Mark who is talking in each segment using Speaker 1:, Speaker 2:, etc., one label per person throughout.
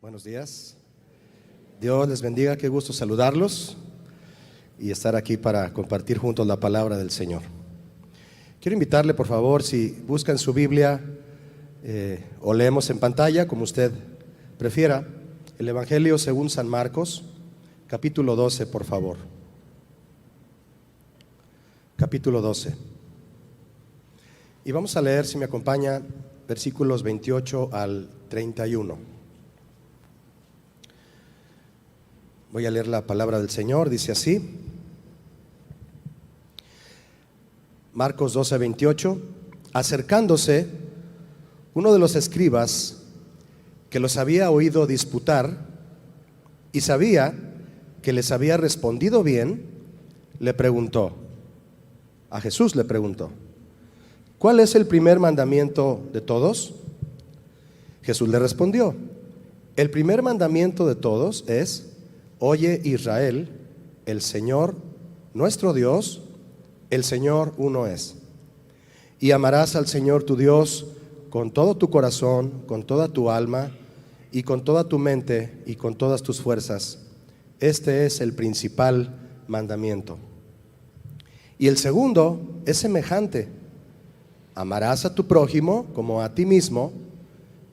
Speaker 1: Buenos días. Dios les bendiga, qué gusto saludarlos y estar aquí para compartir juntos la palabra del Señor. Quiero invitarle, por favor, si buscan su Biblia o leemos en pantalla, como usted prefiera, el Evangelio según San Marcos, capítulo 12, por favor. Capítulo 12. Y vamos a leer, si me acompaña, versículos 28 al 31. Voy a leer la palabra del Señor, dice así. Marcos 12, 28. Acercándose, uno de los escribas que los había oído disputar y sabía que les había respondido bien, le preguntó, a Jesús le preguntó, ¿cuál es el primer mandamiento de todos? Jesús le respondió, el primer mandamiento de todos es: oye Israel, el Señor, nuestro Dios, el Señor uno es. Y amarás al Señor tu Dios con todo tu corazón, con toda tu alma y con toda tu mente y con todas tus fuerzas. Este es el principal mandamiento. Y el segundo es semejante: amarás a tu prójimo como a ti mismo.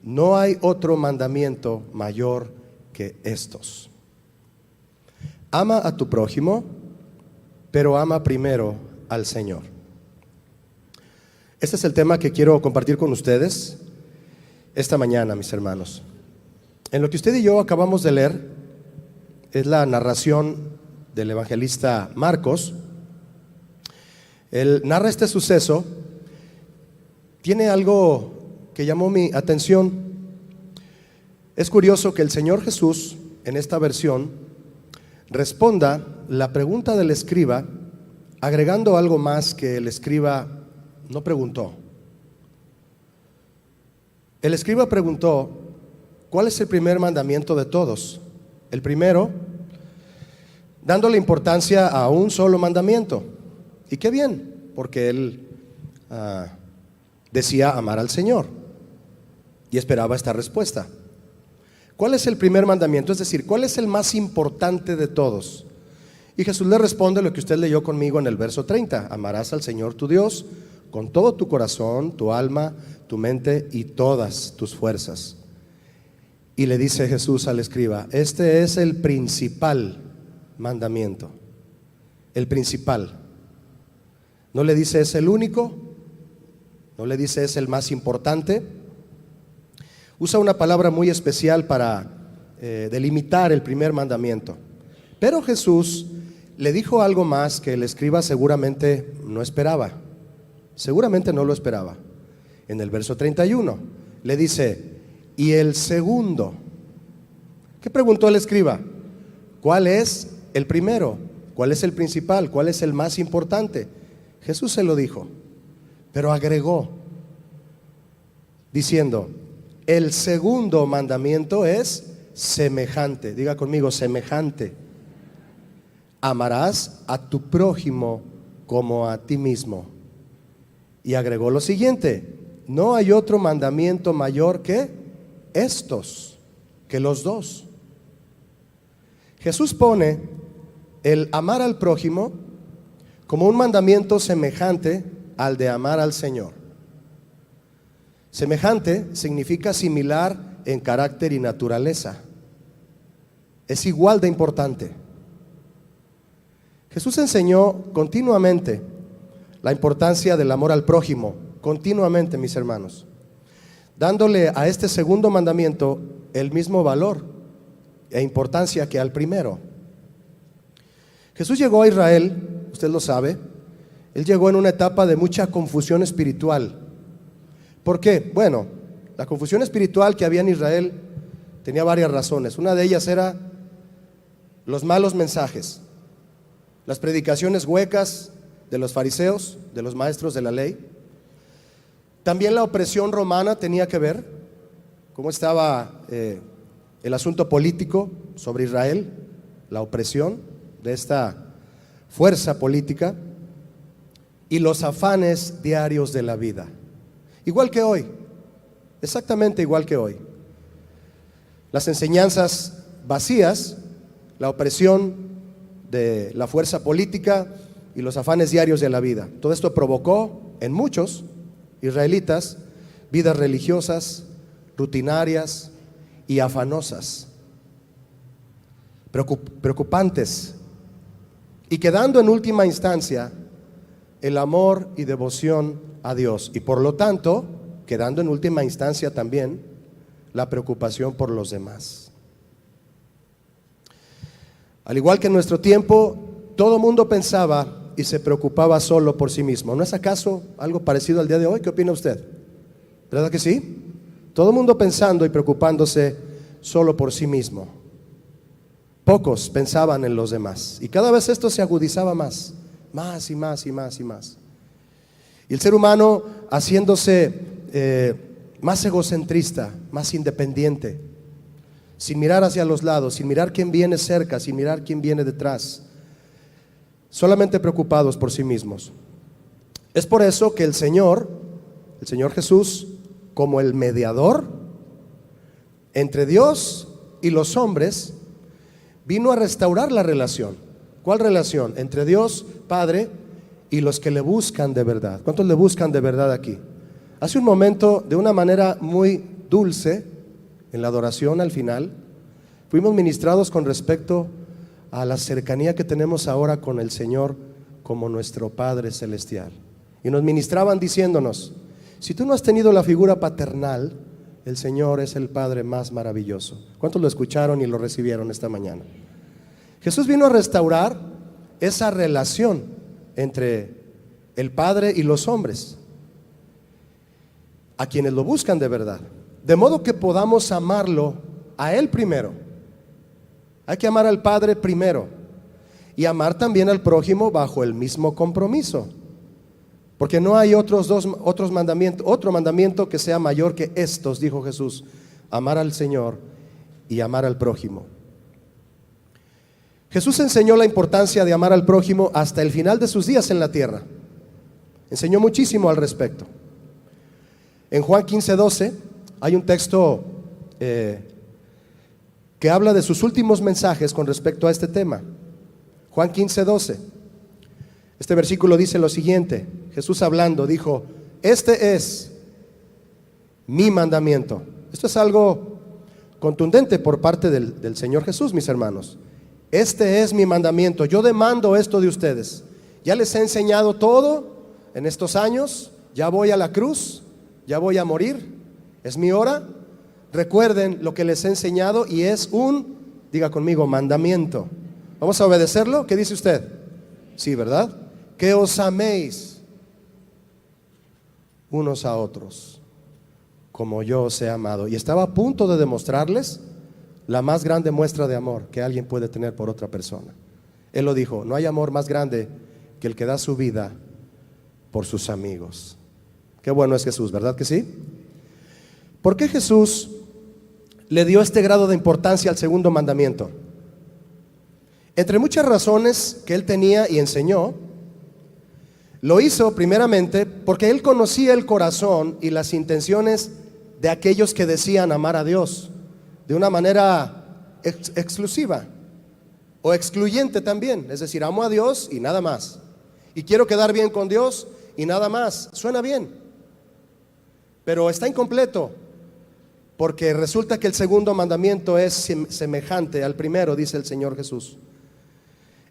Speaker 1: No hay otro mandamiento mayor que estos. Ama a tu prójimo, pero ama primero al Señor. Este es el tema que quiero compartir con ustedes esta mañana, mis hermanos. En lo que usted y yo acabamos de leer es la narración del evangelista Marcos. Él narra este suceso. Tiene algo que llamó mi atención. Es curioso que el Señor Jesús, en esta versión, responda la pregunta del escriba, agregando algo más que el escriba no preguntó. El escriba preguntó, ¿cuál es el primer mandamiento de todos? El primero, dándole importancia a un solo mandamiento. Y qué bien, porque él decía amar al Señor y esperaba esta respuesta. ¿Cuál es el primer mandamiento? Es decir, ¿cuál es el más importante de todos? Y Jesús le responde lo que usted leyó conmigo en el verso 30. Amarás al Señor tu Dios con todo tu corazón, tu alma, tu mente y todas tus fuerzas. Y le dice Jesús al escriba, este es el principal mandamiento. El principal. No le dice es el único, no le dice es el más importante. Usa una palabra muy especial para delimitar el primer mandamiento. Pero Jesús le dijo algo más que el escriba seguramente no esperaba. Seguramente no lo esperaba. En el verso 31 le dice, y el segundo. ¿Qué preguntó el escriba? ¿Cuál es el primero? ¿Cuál es el principal? ¿Cuál es el más importante? Jesús se lo dijo, pero agregó diciendo, el segundo mandamiento es semejante. Diga conmigo, semejante. Amarás a tu prójimo como a ti mismo. Y agregó lo siguiente, no hay otro mandamiento mayor que estos, que los dos. Jesús pone el amar al prójimo como un mandamiento semejante al de amar al Señor. Semejante significa similar en carácter y naturaleza. Es igual de importante. Jesús enseñó continuamente la importancia del amor al prójimo, continuamente, mis hermanos, dándole a este segundo mandamiento el mismo valor e importancia que al primero. Jesús llegó a Israel, usted lo sabe, él llegó en una etapa de mucha confusión espiritual. ¿Por qué? Bueno, la confusión espiritual que había en Israel tenía varias razones. Una de ellas era los malos mensajes, las predicaciones huecas de los fariseos, de los maestros de la ley. También la opresión romana tenía que ver, cómo estaba el asunto político sobre Israel, la opresión de esta fuerza política y los afanes diarios de la vida. Igual que hoy, exactamente igual que hoy. las enseñanzas vacías, la opresión de la fuerza política y los afanes diarios de la vida. Todo esto provocó en muchos israelitas vidas religiosas, rutinarias y afanosas, preocupantes, y quedando en última instancia el amor y devoción a Dios, y por lo tanto quedando en última instancia también la preocupación por los demás. Al igual que en nuestro tiempo, todo mundo pensaba y se preocupaba solo por sí mismo. ¿No es acaso algo parecido al día de hoy? ¿Qué opina usted? ¿Verdad que sí? Todo el mundo pensando y preocupándose solo por sí mismo. Pocos pensaban en los demás. Y cada vez esto se agudizaba más y más y más y más. Y el ser humano haciéndose más egocentrista, más independiente, sin mirar hacia los lados, sin mirar quién viene cerca, sin mirar quién viene detrás, solamente preocupados por sí mismos. Es por eso que el Señor Jesús, como el mediador entre Dios y los hombres, vino a restaurar la relación. ¿Cuál relación? Entre Dios Padre y los que le buscan de verdad. ¿Cuántos le buscan de verdad aquí? Hace un momento, de una manera muy dulce, en la adoración al final, fuimos ministrados con respecto a la cercanía que tenemos ahora con el Señor como nuestro Padre Celestial. Y nos ministraban diciéndonos: si tú no has tenido la figura paternal, el Señor es el Padre más maravilloso. ¿Cuántos lo escucharon y lo recibieron esta mañana? Jesús vino a restaurar esa relación entre el Padre y los hombres, a quienes lo buscan de verdad, de modo que podamos amarlo a Él primero. Hay que amar al Padre primero y amar también al prójimo bajo el mismo compromiso, porque no hay otro mandamiento que sea mayor que estos, dijo Jesús: amar al Señor y amar al prójimo. Jesús enseñó la importancia de amar al prójimo hasta el final de sus días en la tierra. Enseñó muchísimo al respecto. En Juan 15:12 hay un texto que habla de sus últimos mensajes con respecto a este tema. Juan 15:12. Este versículo dice lo siguiente: Jesús hablando dijo: este es mi mandamiento. Esto es algo contundente por parte del Señor Jesús, mis hermanos. Este es mi mandamiento. Yo demando esto de ustedes. Ya les he enseñado todo en estos años. Ya voy a la cruz, ya voy a morir. Es mi hora. Recuerden lo que les he enseñado, y es diga conmigo, mandamiento. ¿Vamos a obedecerlo? ¿Qué dice usted? Sí, ¿verdad? Que os améis unos a otros como yo os he amado. Y estaba a punto de demostrarles la más grande muestra de amor que alguien puede tener por otra persona. Él lo dijo: no hay amor más grande que el que da su vida por sus amigos. Qué bueno es Jesús, ¿verdad que sí? ¿Por qué Jesús le dio este grado de importancia al segundo mandamiento? Entre muchas razones que él tenía y enseñó, lo hizo primeramente porque él conocía el corazón y las intenciones de aquellos que decían amar a Dios de una manera exclusiva o excluyente también. Es decir, amo a Dios y nada más, y quiero quedar bien con Dios y nada más. Suena bien, pero está incompleto, porque resulta que el segundo mandamiento es semejante al primero, dice el Señor Jesús.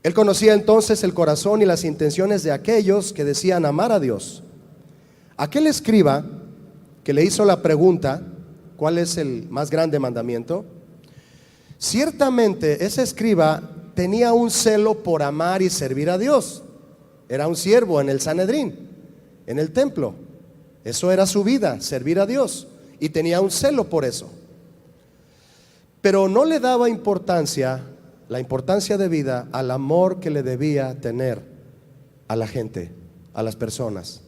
Speaker 1: Él conocía entonces el corazón y las intenciones de aquellos que decían amar a Dios. Aquel escriba que le hizo la pregunta: ¿cuál es el más grande mandamiento? Ciertamente ese escriba tenía un celo por amar y servir a Dios. Era un siervo en el Sanedrín, en el templo. Eso era su vida, servir a Dios, y tenía un celo por eso. Pero no le daba la importancia de vida al amor que le debía tener a la gente, a las personas.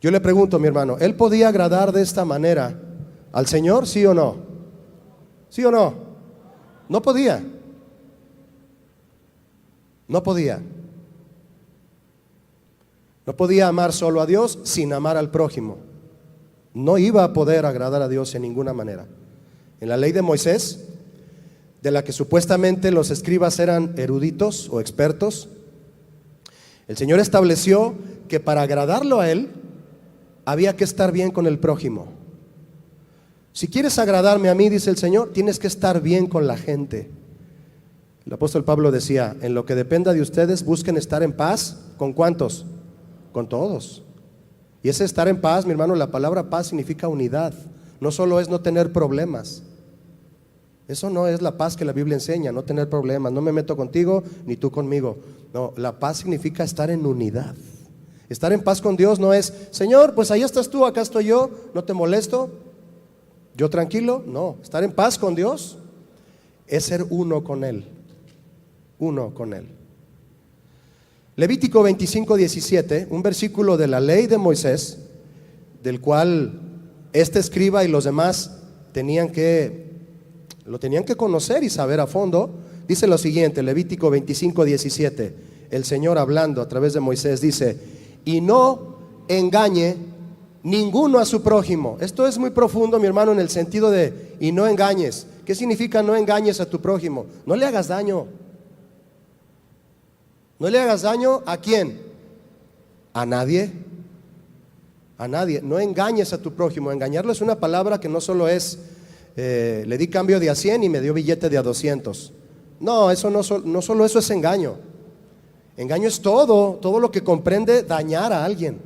Speaker 1: Yo le pregunto, mi hermano, ¿él podía agradar de esta manera al Señor? ¿Sí o no? ¿Sí o no? No podía. No podía. No podía amar solo a Dios sin amar al prójimo. No iba a poder agradar a Dios en ninguna manera. en la ley de Moisés, de la que supuestamente los escribas eran eruditos o expertos, el Señor estableció que para agradarlo a Él había que estar bien con el prójimo. Si quieres agradarme a mí, dice el Señor, tienes que estar bien con la gente. El apóstol Pablo decía, en lo que dependa de ustedes, busquen estar en paz. ¿Con cuántos? Con todos. Y ese estar en paz, mi hermano, la palabra paz significa unidad. No solo es no tener problemas. Eso no es la paz que la Biblia enseña, no tener problemas. No me meto contigo, ni tú conmigo. No, la paz significa estar en unidad. Estar en paz con Dios no es, Señor, pues ahí estás tú, acá estoy yo, no te molesto, yo tranquilo. No, estar en paz con Dios es ser uno con Él. Uno con Él. Levítico 25:17, un versículo de la ley de Moisés, del cual este escriba y los demás lo tenían que conocer y saber a fondo. Dice lo siguiente, Levítico 25:17, el Señor hablando a través de Moisés dice, y no engañe ninguno a su prójimo. Esto es muy profundo, mi hermano, en el sentido de, y no engañes. ¿Qué significa no engañes a tu prójimo? No le hagas daño. No le hagas daño, ¿a quién? A nadie. A nadie. No engañes a tu prójimo. Engañarlo es una palabra que no solo es, le di cambio de a 100 y me dio billete de a 200. No, eso no solo eso es engaño. Engaño es todo lo que comprende dañar a alguien.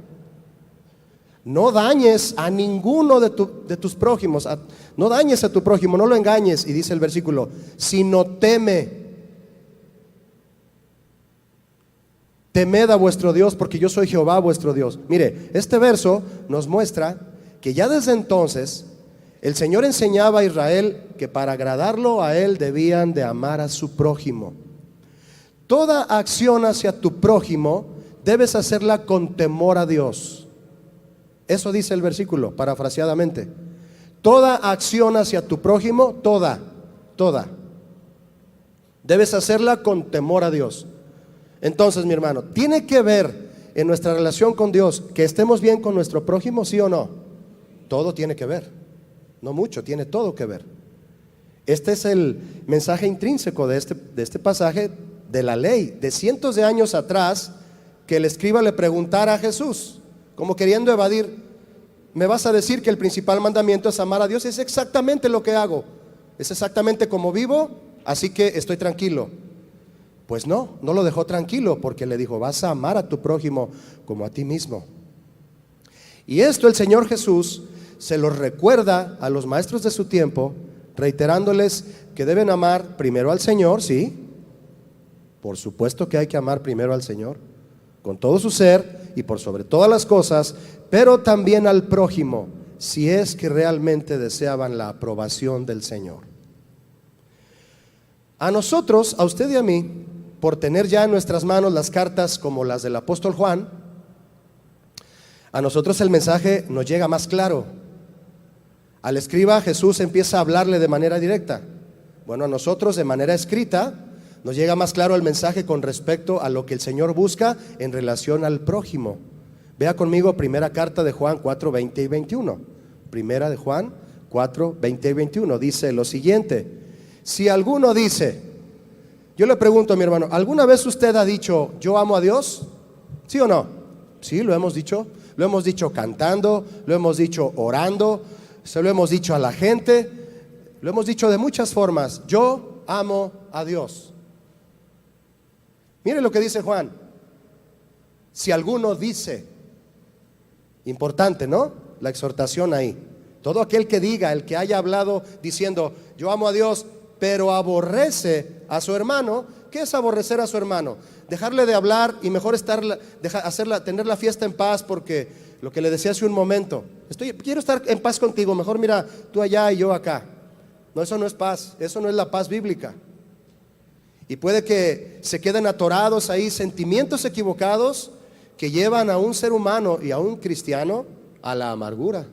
Speaker 1: No dañes a ninguno de tus prójimos. No dañes a tu prójimo, no lo engañes. Y dice el versículo, sino temed a vuestro Dios, porque yo soy Jehová vuestro Dios. Mire, este verso nos muestra que ya desde entonces el Señor enseñaba a Israel que para agradarlo a Él debían de amar a su prójimo. Toda acción hacia tu prójimo debes hacerla con temor a Dios. Eso dice el versículo, parafraseadamente. Toda acción hacia tu prójimo, toda, debes hacerla con temor a Dios. Entonces, mi hermano, tiene que ver en nuestra relación con Dios que estemos bien con nuestro prójimo, ¿sí o no? Todo tiene que ver. No mucho, tiene todo que ver. Este es el mensaje intrínseco de este pasaje de la ley, de cientos de años atrás, que el escriba le preguntara a Jesús, como queriendo evadir, ¿me vas a decir que el principal mandamiento es amar a Dios? Es exactamente lo que hago, es exactamente como vivo, así que estoy tranquilo. Pues no lo dejó tranquilo, porque le dijo, vas a amar a tu prójimo como a ti mismo. Y esto el Señor Jesús se lo recuerda a los maestros de su tiempo, reiterándoles que deben amar primero al Señor, sí, por supuesto que hay que amar primero al Señor, con todo su ser y por sobre todas las cosas, pero también al prójimo, si es que realmente deseaban la aprobación del Señor. A nosotros, a usted y a mí, por tener ya en nuestras manos las cartas como las del apóstol Juan, a nosotros el mensaje nos llega más claro. Al escriba Jesús empieza a hablarle de manera directa. Bueno, a nosotros de manera escrita nos llega más claro el mensaje con respecto a lo que el Señor busca en relación al prójimo. Vea conmigo primera carta de Juan 4, 20 y 21. Primera de Juan 4, 20 y 21. Dice lo siguiente: si alguno dice, yo le pregunto a mi hermano, ¿alguna vez usted ha dicho, yo amo a Dios? ¿Sí o no? Sí, lo hemos dicho. Lo hemos dicho cantando, lo hemos dicho orando, se lo hemos dicho a la gente, lo hemos dicho de muchas formas. Yo amo a Dios. Mire lo que dice Juan. Si alguno dice, importante, ¿no? La exhortación ahí. Todo aquel que diga, el que haya hablado diciendo, yo amo a Dios, pero aborrece a su hermano. ¿Qué es aborrecer a su hermano? Dejarle de hablar y mejor tener la fiesta en paz, porque lo que le decía hace un momento, quiero estar en paz contigo, mejor mira tú allá y yo acá. No, eso no es paz, eso no es la paz bíblica. Y puede que se queden atorados ahí sentimientos equivocados que llevan a un ser humano y a un cristiano a la amargura.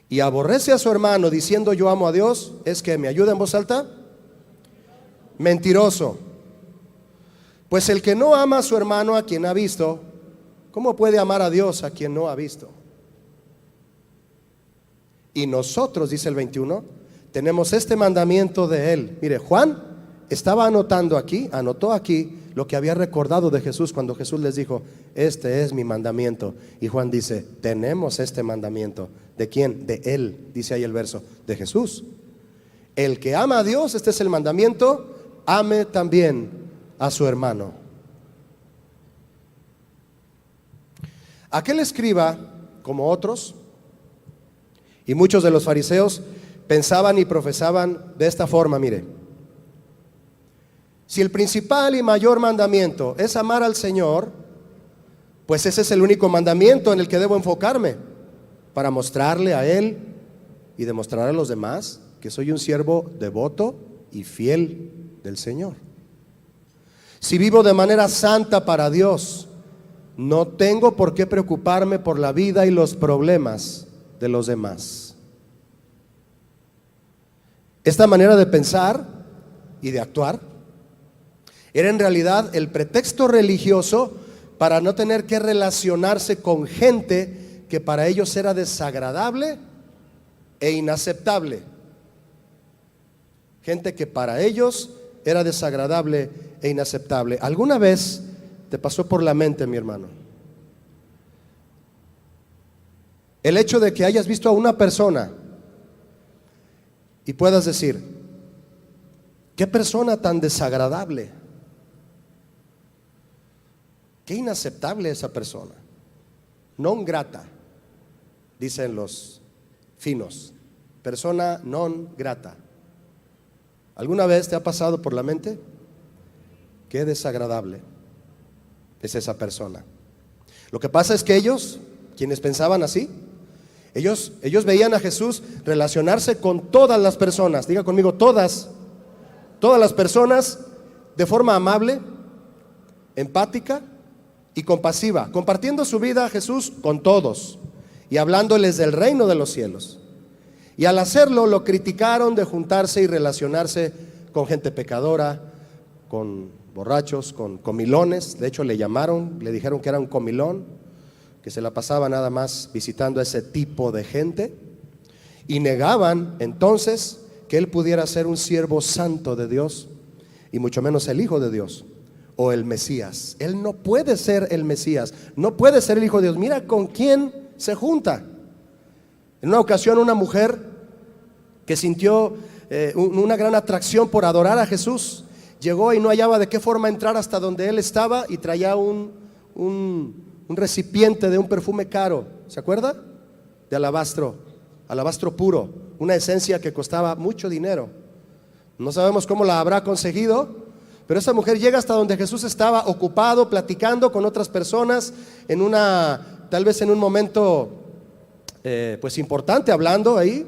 Speaker 1: Y aborrece a su hermano diciendo yo amo a Dios, es que me ayuda en voz alta. Mentiroso. Pues el que no ama a su hermano a quien ha visto, ¿cómo puede amar a Dios a quien no ha visto? Y nosotros, dice el 21, tenemos este mandamiento de Él. Mire, Juan estaba anotando aquí, anotó aquí lo que había recordado de Jesús cuando Jesús les dijo: este es mi mandamiento. Y Juan dice: tenemos este mandamiento. ¿De quién? De Él, dice ahí el verso, de Jesús. El que ama a Dios, este es el mandamiento, ame también a su hermano. Aquel escriba, como otros, y muchos de los fariseos, pensaban y profesaban de esta forma: mire, si el principal y mayor mandamiento es amar al Señor, pues ese es el único mandamiento en el que debo enfocarme, para mostrarle a Él y demostrar a los demás que soy un siervo devoto y fiel del Señor. Si vivo de manera santa para Dios, no tengo por qué preocuparme por la vida y los problemas de los demás. Esta manera de pensar y de actuar era en realidad el pretexto religioso para no tener que relacionarse con gente que para ellos era desagradable e inaceptable. Gente que para ellos era desagradable e inaceptable. ¿Alguna vez te pasó por la mente, mi hermano, el hecho de que hayas visto a una persona y puedas decir: qué persona tan desagradable, qué inaceptable esa persona, non grata, dicen los finos, persona non grata? ¿Alguna vez te ha pasado por la mente? Qué desagradable es esa persona. Lo que pasa es que ellos, quienes pensaban así, ellos veían a Jesús relacionarse con todas las personas. Diga conmigo: todas las personas, de forma amable, empática y compasiva, compartiendo su vida a Jesús con todos y hablándoles del reino de los cielos. Y al hacerlo lo criticaron de juntarse y relacionarse con gente pecadora, con borrachos, con comilones. De hecho le dijeron que era un comilón, que se la pasaba nada más visitando a ese tipo de gente. Y negaban entonces que él pudiera ser un siervo santo de Dios, y mucho menos el Hijo de Dios o el Mesías. Él no puede ser el Mesías, no puede ser el Hijo de Dios. Mira con quién se junta. En una ocasión, una mujer que sintió una gran atracción por adorar a Jesús, llegó y no hallaba de qué forma entrar hasta donde él estaba, y traía un recipiente de un perfume caro. ¿Se acuerda? De alabastro puro, una esencia que costaba mucho dinero. No sabemos cómo la habrá conseguido, pero esa mujer llega hasta donde Jesús estaba, ocupado, platicando con otras personas, tal vez en un momento pues importante, hablando ahí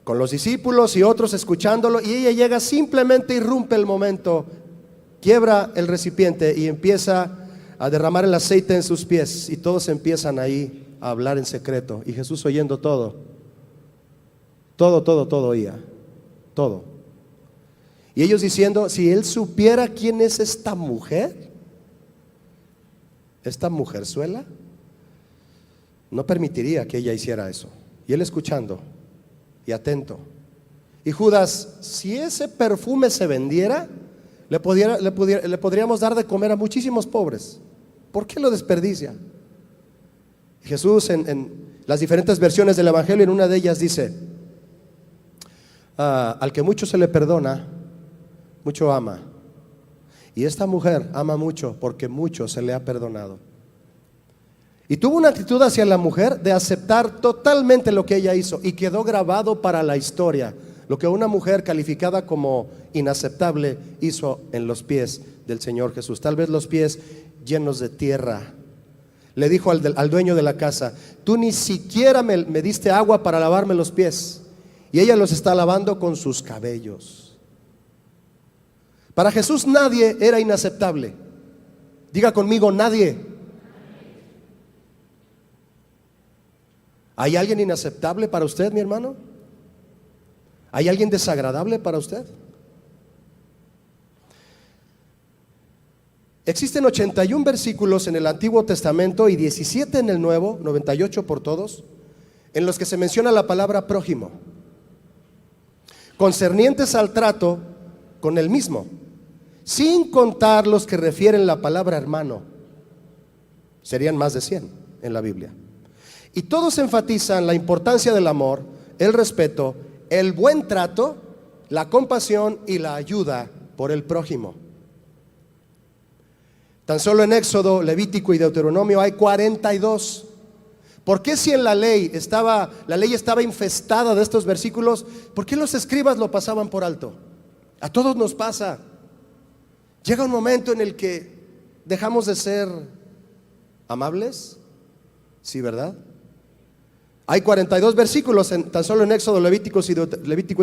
Speaker 1: con los discípulos y otros escuchándolo, y ella llega, simplemente irrumpe el momento, quiebra el recipiente y empieza a derramar el aceite en sus pies, y todos empiezan ahí a hablar en secreto, y Jesús oyendo todo oía, todo. Y ellos diciendo: si él supiera quién es esta mujerzuela, no permitiría que ella hiciera eso. Y él escuchando y atento. Y Judas: si ese perfume se vendiera, le podríamos dar de comer a muchísimos pobres. ¿Por qué lo desperdicia? Jesús, en las diferentes versiones del Evangelio, en una de ellas dice: al que mucho se le perdona, mucho ama. Y esta mujer ama mucho porque mucho se le ha perdonado. Y tuvo una actitud hacia la mujer de aceptar totalmente lo que ella hizo, y quedó grabado para la historia lo que una mujer calificada como inaceptable hizo en los pies del Señor Jesús. Tal vez los pies llenos de tierra. Le dijo al dueño de la casa: tú ni siquiera me diste agua para lavarme los pies, y ella los está lavando con sus cabellos. Para Jesús nadie era inaceptable. Diga conmigo: nadie. ¿Hay alguien inaceptable para usted, mi hermano? ¿Hay alguien desagradable para usted? Existen 81 versículos en el Antiguo Testamento y 17 en el Nuevo, 98 por todos, en los que se menciona la palabra prójimo, concernientes al trato con el mismo, sin contar los que refieren la palabra hermano. Serían más de 100 en la Biblia. Y todos enfatizan la importancia del amor, el respeto, el buen trato, la compasión y la ayuda por el prójimo. Tan solo en Éxodo, Levítico y Deuteronomio hay 42. ¿Por qué si en la ley estaba infestada de estos versículos, por qué los escribas lo pasaban por alto? A todos nos pasa. Llega un momento en el que dejamos de ser amables. Sí, ¿verdad? Hay 42 versículos tan solo en Éxodo, Levítico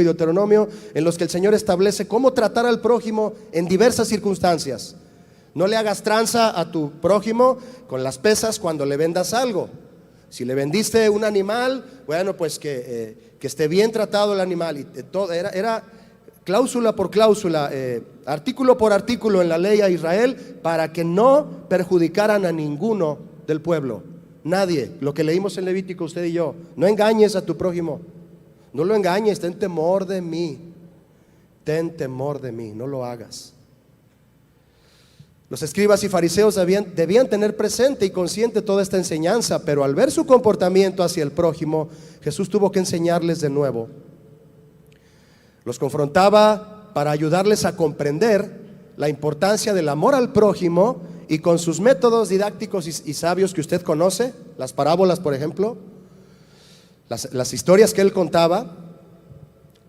Speaker 1: y Deuteronomio, en los que el Señor establece cómo tratar al prójimo en diversas circunstancias. No le hagas tranza a tu prójimo con las pesas cuando le vendas algo. Si le vendiste un animal, bueno, pues que esté bien tratado el animal. Y todo era cláusula por cláusula, artículo por artículo en la ley a Israel, para que no perjudicaran a ninguno del pueblo. Nadie. Lo que leímos en Levítico, usted y yo. No engañes a tu prójimo. No lo engañes. Ten temor de mí. Ten temor de mí. No lo hagas. Los escribas y fariseos debían tener presente y consciente toda esta enseñanza, pero al ver su comportamiento hacia el prójimo, Jesús tuvo que enseñarles de nuevo. Los confrontaba para ayudarles a comprender la importancia del amor al prójimo, y con sus métodos didácticos y sabios que usted conoce, las parábolas, por ejemplo, las historias que él contaba,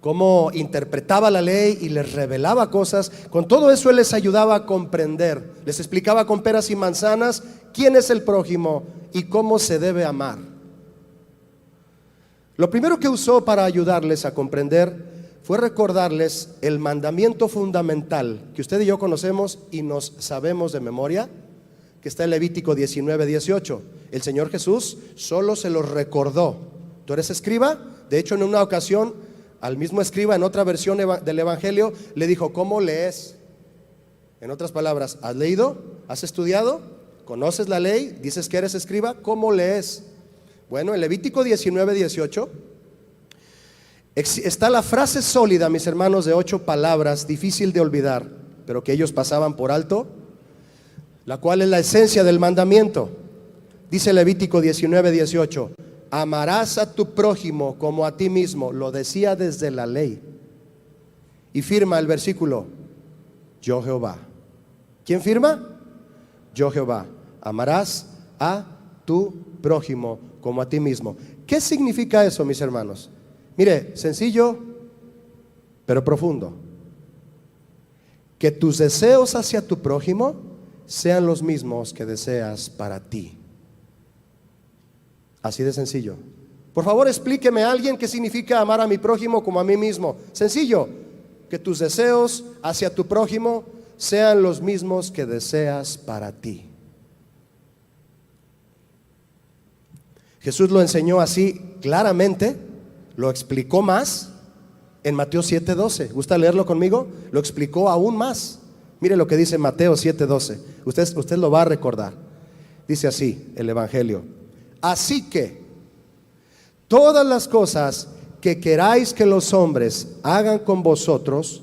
Speaker 1: cómo interpretaba la ley y les revelaba cosas. Con todo eso él les ayudaba a comprender, les explicaba con peras y manzanas quién es el prójimo y cómo se debe amar. Lo primero que usó para ayudarles a comprender fue recordarles el mandamiento fundamental que usted y yo conocemos y nos sabemos de memoria, que está en Levítico 19:18. El Señor Jesús solo se los recordó. ¿Tú eres escriba? De hecho, en una ocasión, al mismo escriba, en otra versión del Evangelio, le dijo: ¿cómo lees? En otras palabras, ¿has leído? ¿Has estudiado? ¿Conoces la ley? ¿Dices que eres escriba? ¿Cómo lees? Bueno, en Levítico 19:18 está la frase sólida, mis hermanos, de 8 palabras, difícil de olvidar, pero que ellos pasaban por alto, la cual es la esencia del mandamiento. Dice Levítico 19:18: amarás a tu prójimo como a ti mismo. Lo decía desde la ley. Y firma el versículo: yo Jehová. ¿Quién firma? Yo Jehová. Amarás a tu prójimo como a ti mismo. ¿Qué significa eso, mis hermanos? Mire, sencillo, pero profundo. Que tus deseos hacia tu prójimo sean los mismos que deseas para ti. Así de sencillo. Por favor, explíqueme a alguien qué significa amar a mi prójimo como a mí mismo. Sencillo, que tus deseos hacia tu prójimo sean los mismos que deseas para ti. Jesús lo enseñó así claramente, lo explicó más en Mateo 7:12. ¿Gusta leerlo conmigo? Lo explicó aún más. Mire lo que dice Mateo 7:12. Usted lo va a recordar. Dice así el Evangelio: así que todas las cosas que queráis que los hombres hagan con vosotros,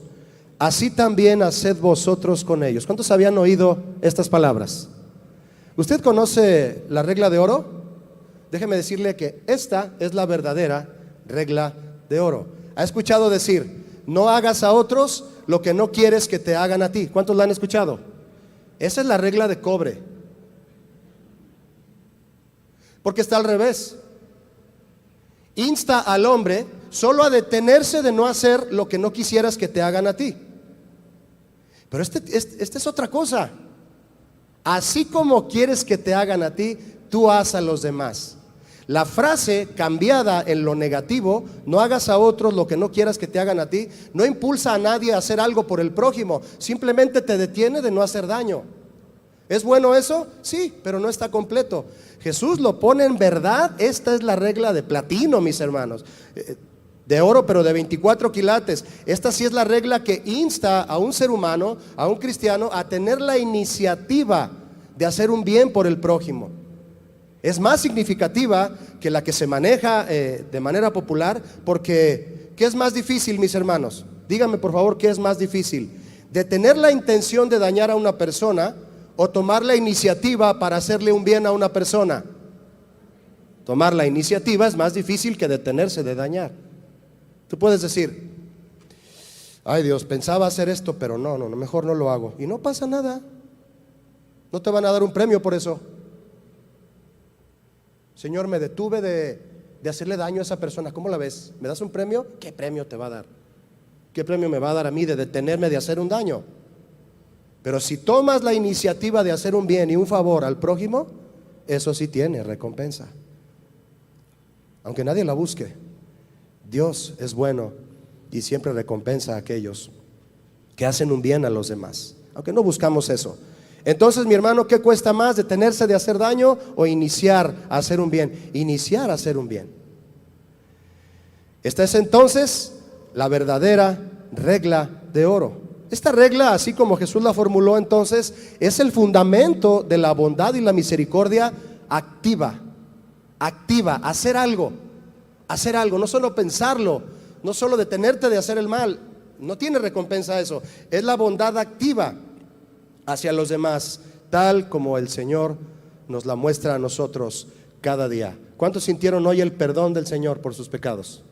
Speaker 1: así también haced vosotros con ellos. ¿Cuántos habían oído estas palabras? ¿Usted conoce la regla de oro? Déjeme decirle que esta es la verdadera regla de oro. ¿Ha escuchado decir: no hagas a otros lo que no quieres que te hagan a ti? ¿Cuántos la han escuchado? Esa es la regla de cobre. Porque está al revés. Insta al hombre solo a detenerse de no hacer lo que no quisieras que te hagan a ti. Pero esta es otra cosa. Así como quieres que te hagan a ti, tú haz a los demás. La frase cambiada en lo negativo, no hagas a otros lo que no quieras que te hagan a ti, no impulsa a nadie a hacer algo por el prójimo, simplemente te detiene de no hacer daño. ¿Es bueno eso? Sí, pero no está completo. Jesús lo pone en verdad. Esta es la regla de platino, mis hermanos, de oro, pero de 24 quilates. Esta sí es la regla que insta a un ser humano, a un cristiano, a tener la iniciativa de hacer un bien por el prójimo. Es más significativa que la que se maneja de manera popular, porque ¿qué es más difícil, mis hermanos? Díganme por favor, ¿qué es más difícil? ¿De tener la intención de dañar a una persona o tomar la iniciativa para hacerle un bien a una persona? Tomar la iniciativa es más difícil que detenerse de dañar. Tú puedes decir, ay Dios, pensaba hacer esto, pero no, mejor no lo hago. Y no pasa nada. No te van a dar un premio por eso. Señor, me detuve de hacerle daño a esa persona. ¿Cómo la ves? ¿Me das un premio? ¿Qué premio te va a dar? ¿Qué premio me va a dar a mí de detenerme de hacer un daño? Pero si tomas la iniciativa de hacer un bien y un favor al prójimo, eso sí tiene recompensa. Aunque nadie la busque, Dios es bueno y siempre recompensa a aquellos que hacen un bien a los demás, aunque no buscamos eso. Entonces, mi hermano, ¿qué cuesta más? ¿Detenerse de hacer daño o iniciar a hacer un bien? Iniciar a hacer un bien. Esta es entonces la verdadera regla de oro. Esta regla, así como Jesús la formuló entonces, es el fundamento de la bondad y la misericordia activa. Activa, hacer algo, no solo pensarlo, no solo detenerte de hacer el mal, no tiene recompensa eso. Es la bondad activa hacia los demás, tal como el Señor nos la muestra a nosotros cada día. ¿Cuántos sintieron hoy el perdón del Señor por sus pecados?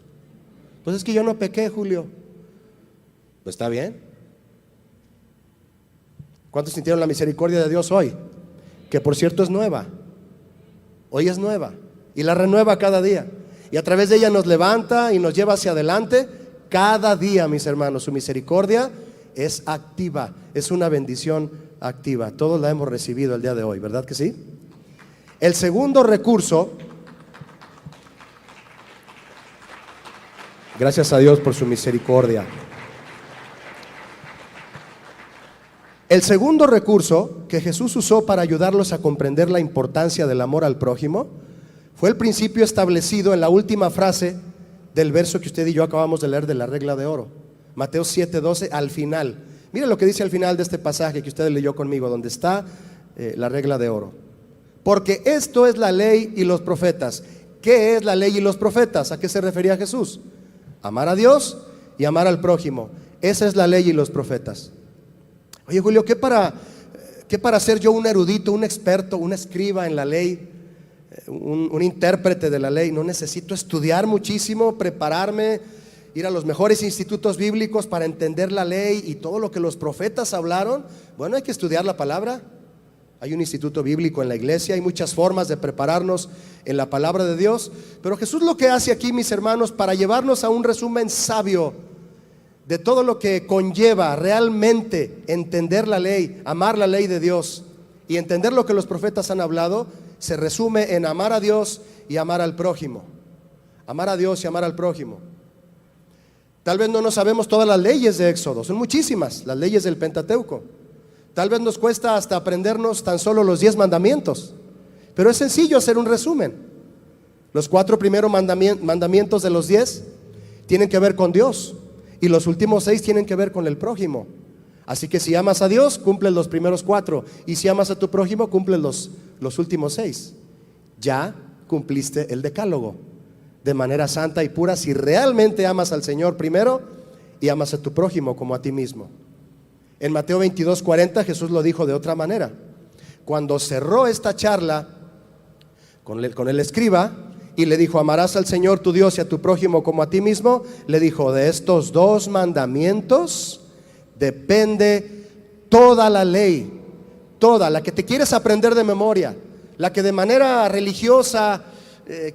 Speaker 1: Pues es que yo no pequé, Julio. Pues está bien. ¿Cuántos sintieron la misericordia de Dios hoy? Que por cierto es nueva. Hoy es nueva y la renueva cada día. Y a través de ella nos levanta y nos lleva hacia adelante cada día, mis hermanos. Su misericordia es activa, es una bendición activa. Todos la hemos recibido el día de hoy, ¿verdad que sí? El segundo recurso, gracias a Dios por su misericordia. El segundo recurso que Jesús usó para ayudarlos a comprender la importancia del amor al prójimo fue el principio establecido en la última frase del verso que usted y yo acabamos de leer de la regla de oro. Mateo 7:12, al final. Mire lo que dice al final de este pasaje que usted leyó conmigo, donde está la regla de oro. Porque esto es la ley y los profetas. ¿Qué es la ley y los profetas? ¿A qué se refería Jesús? Amar a Dios y amar al prójimo. Esa es la ley y los profetas. Oye, Julio, ¿qué para ser yo un erudito, un experto, un escriba en la ley, un intérprete de la ley? No necesito estudiar muchísimo, prepararme, ir a los mejores institutos bíblicos para entender la ley y todo lo que los profetas hablaron. Bueno, hay que estudiar la palabra. Hay un instituto bíblico en la iglesia, hay muchas formas de prepararnos en la palabra de Dios. Pero Jesús lo que hace aquí, mis hermanos, para llevarnos a un resumen sabio de todo lo que conlleva realmente entender la ley, amar la ley de Dios y entender lo que los profetas han hablado, se resume en amar a Dios y amar al prójimo. Amar a Dios y amar al prójimo. Tal vez no nos sabemos todas las leyes de Éxodo, son muchísimas las leyes del Pentateuco. Tal vez nos cuesta hasta aprendernos tan solo los 10 mandamientos, pero es sencillo hacer un resumen. Los 4 primeros mandamientos de los 10 tienen que ver con Dios y los últimos 6 tienen que ver con el prójimo. Así que si amas a Dios, cumples los primeros 4, y si amas a tu prójimo, cumples los últimos 6. Ya cumpliste el decálogo de manera santa y pura si realmente amas al Señor primero y amas a tu prójimo como a ti mismo. En Mateo 22:40 Jesús lo dijo de otra manera. Cuando cerró esta charla con el escriba y le dijo: amarás al Señor tu Dios y a tu prójimo como a ti mismo, le dijo: de estos 2 mandamientos depende toda la ley, toda la que te quieres aprender de memoria, la que de manera religiosa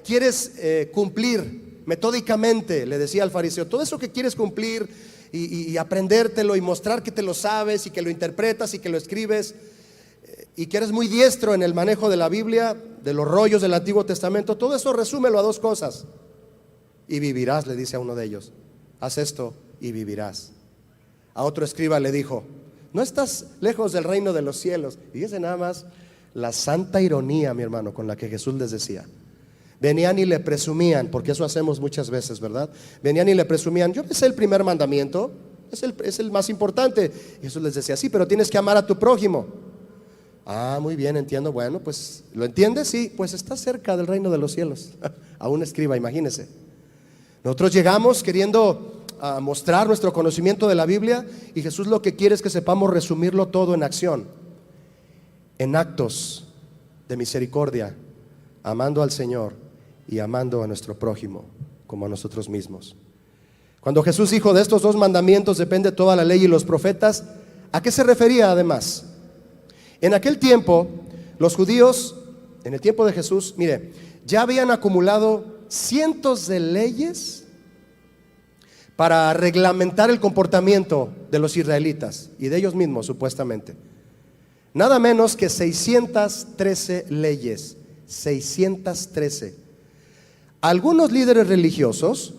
Speaker 1: quieres cumplir metódicamente. Le decía al fariseo: todo eso que quieres cumplir y aprendértelo y mostrar que te lo sabes y que lo interpretas y que lo escribes y que eres muy diestro en el manejo de la Biblia, de los rollos del Antiguo Testamento, todo eso resúmelo a 2 cosas y vivirás, le dice a uno de ellos. Haz esto y vivirás. A otro escriba le dijo: no estás lejos del reino de los cielos. Fíjese nada más la santa ironía, mi hermano, con la que Jesús les decía. Venían y le presumían, porque eso hacemos muchas veces, ¿verdad? Venían y le presumían: yo me sé el primer mandamiento, es el más importante. Y Jesús les decía: sí, pero tienes que amar a tu prójimo. Ah, muy bien, entiendo. Bueno, pues, ¿lo entiendes? Sí, pues está cerca del reino de los cielos. A un escriba, imagínese. Nosotros llegamos queriendo mostrar nuestro conocimiento de la Biblia, y Jesús lo que quiere es que sepamos resumirlo todo en acción, en actos de misericordia, amando al Señor y amando a nuestro prójimo como a nosotros mismos. Cuando Jesús dijo de estos dos mandamientos depende toda la ley y los profetas, ¿a qué se refería además? En aquel tiempo, los judíos, en el tiempo de Jesús, mire, ya habían acumulado cientos de leyes para reglamentar el comportamiento de los israelitas y de ellos mismos, supuestamente. Nada menos que 613 leyes, 613. Algunos líderes religiosos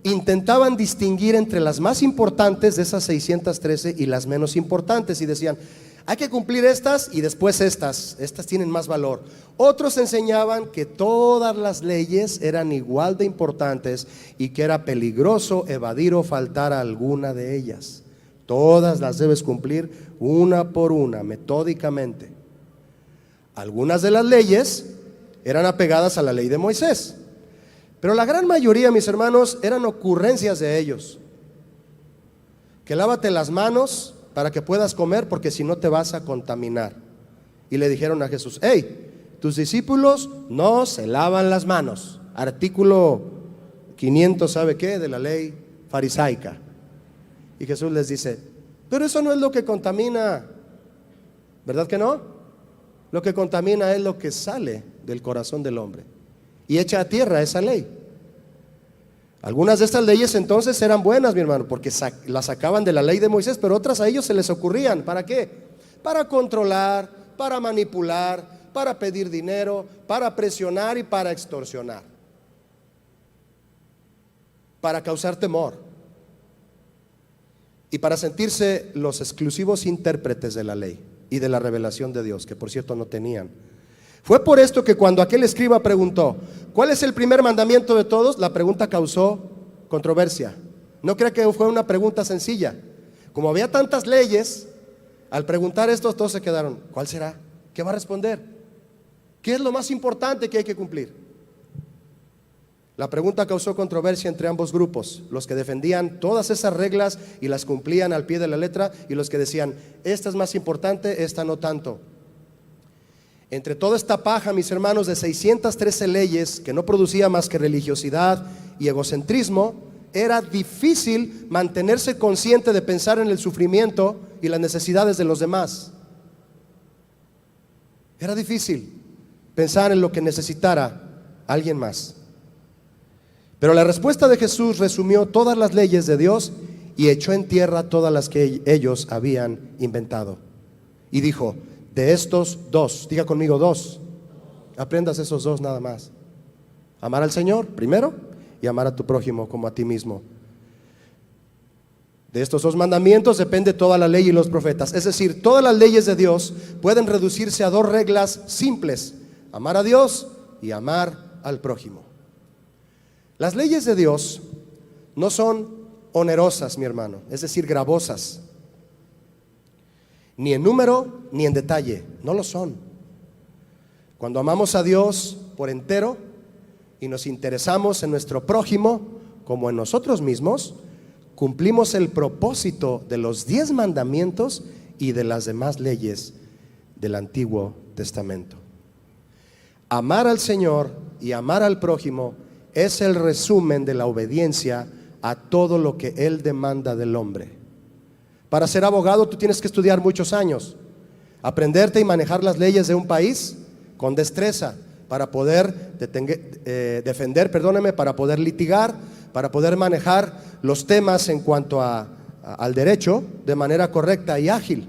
Speaker 1: intentaban distinguir entre las más importantes de esas 613 y las menos importantes, y decían: hay que cumplir estas y después estas tienen más valor. Otros enseñaban que todas las leyes eran igual de importantes y que era peligroso evadir o faltar a alguna de ellas. Todas las debes cumplir una por una, metódicamente. Algunas de las leyes eran apegadas a la ley de Moisés, pero la gran mayoría, mis hermanos, eran ocurrencias de ellos. Que lávate las manos para que puedas comer, porque si no te vas a contaminar. Y le dijeron a Jesús: hey, tus discípulos no se lavan las manos. Artículo 500, ¿sabe qué? De la ley farisaica. Y Jesús les dice: pero eso no es lo que contamina, ¿verdad que no? Lo que contamina es lo que sale del corazón del hombre, y echa a tierra esa ley. Algunas de estas leyes entonces eran buenas, mi hermano, porque las sacaban de la ley de Moisés, pero otras a ellos se les ocurrían. ¿Para qué? Para controlar, para manipular, para pedir dinero, para presionar y para extorsionar, para causar temor y para sentirse los exclusivos intérpretes de la ley y de la revelación de Dios, que por cierto no tenían. Fue por esto que cuando aquel escriba preguntó: ¿cuál es el primer mandamiento de todos?, la pregunta causó controversia. No crea que fue una pregunta sencilla. Como había tantas leyes, al preguntar esto todos se quedaron: ¿cuál será? ¿Qué va a responder? ¿Qué es lo más importante que hay que cumplir? La pregunta causó controversia entre ambos grupos: los que defendían todas esas reglas y las cumplían al pie de la letra, y los que decían: esta es más importante, esta no tanto. Entre toda esta paja, mis hermanos, de 613 leyes que no producía más que religiosidad y egocentrismo, era difícil mantenerse consciente de pensar en el sufrimiento y las necesidades de los demás. Era difícil pensar en lo que necesitara alguien más. Pero la respuesta de Jesús resumió todas las leyes de Dios y echó en tierra todas las que ellos habían inventado. Y dijo: de estos dos, diga conmigo dos, aprendas esos dos nada más: amar al Señor primero y amar a tu prójimo como a ti mismo. De estos dos mandamientos depende toda la ley y los profetas. Es decir, todas las leyes de Dios pueden reducirse a dos reglas simples: amar a Dios y amar al prójimo. Las leyes de Dios no son onerosas, mi hermano, es decir, gravosas, ni en número ni en detalle, no lo son. Cuando amamos a Dios por entero y nos interesamos en nuestro prójimo como en nosotros mismos, cumplimos el propósito de los 10 mandamientos y de las demás leyes del Antiguo Testamento. Amar al Señor y amar al prójimo es el resumen de la obediencia a todo lo que Él demanda del hombre. Para ser abogado tú tienes que estudiar muchos años, aprenderte y manejar las leyes de un país con destreza para poder defender, para poder litigar, para poder manejar los temas en cuanto al derecho de manera correcta y ágil,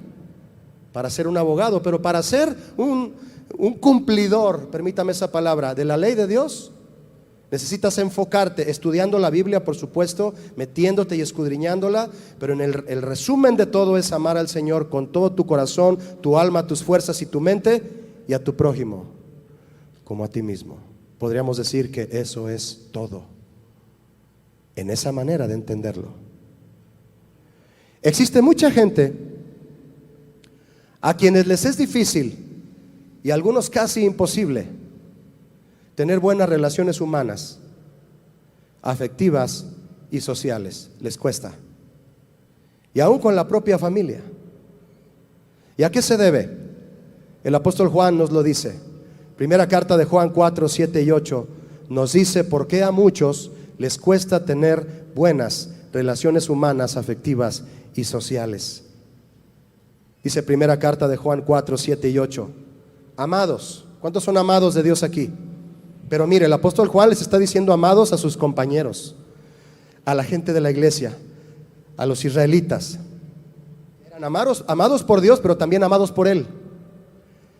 Speaker 1: para ser un abogado. Pero para ser un cumplidor, permítame esa palabra, de la ley de Dios, necesitas enfocarte estudiando la Biblia, por supuesto, metiéndote y escudriñándola, pero en el resumen de todo es amar al Señor con todo tu corazón, tu alma, tus fuerzas y tu mente, y a tu prójimo como a ti mismo. Podríamos decir que eso es todo, en esa manera de entenderlo. Existe mucha gente A quienes les es difícil y a algunos casi imposible tener buenas relaciones humanas, afectivas y sociales, les cuesta. Y aún con la propia familia. ¿Y a qué se debe? El apóstol Juan nos lo dice. Primera carta de Juan 4, 7 y 8 nos dice por qué a muchos les cuesta tener buenas relaciones humanas, afectivas y sociales. Dice primera carta de Juan 4, 7 y 8. Amados, ¿cuántos son amados de Dios aquí? Pero mire, el apóstol Juan les está diciendo amados a sus compañeros, a la gente de la iglesia, a los israelitas. Eran amados por Dios, pero también amados por Él.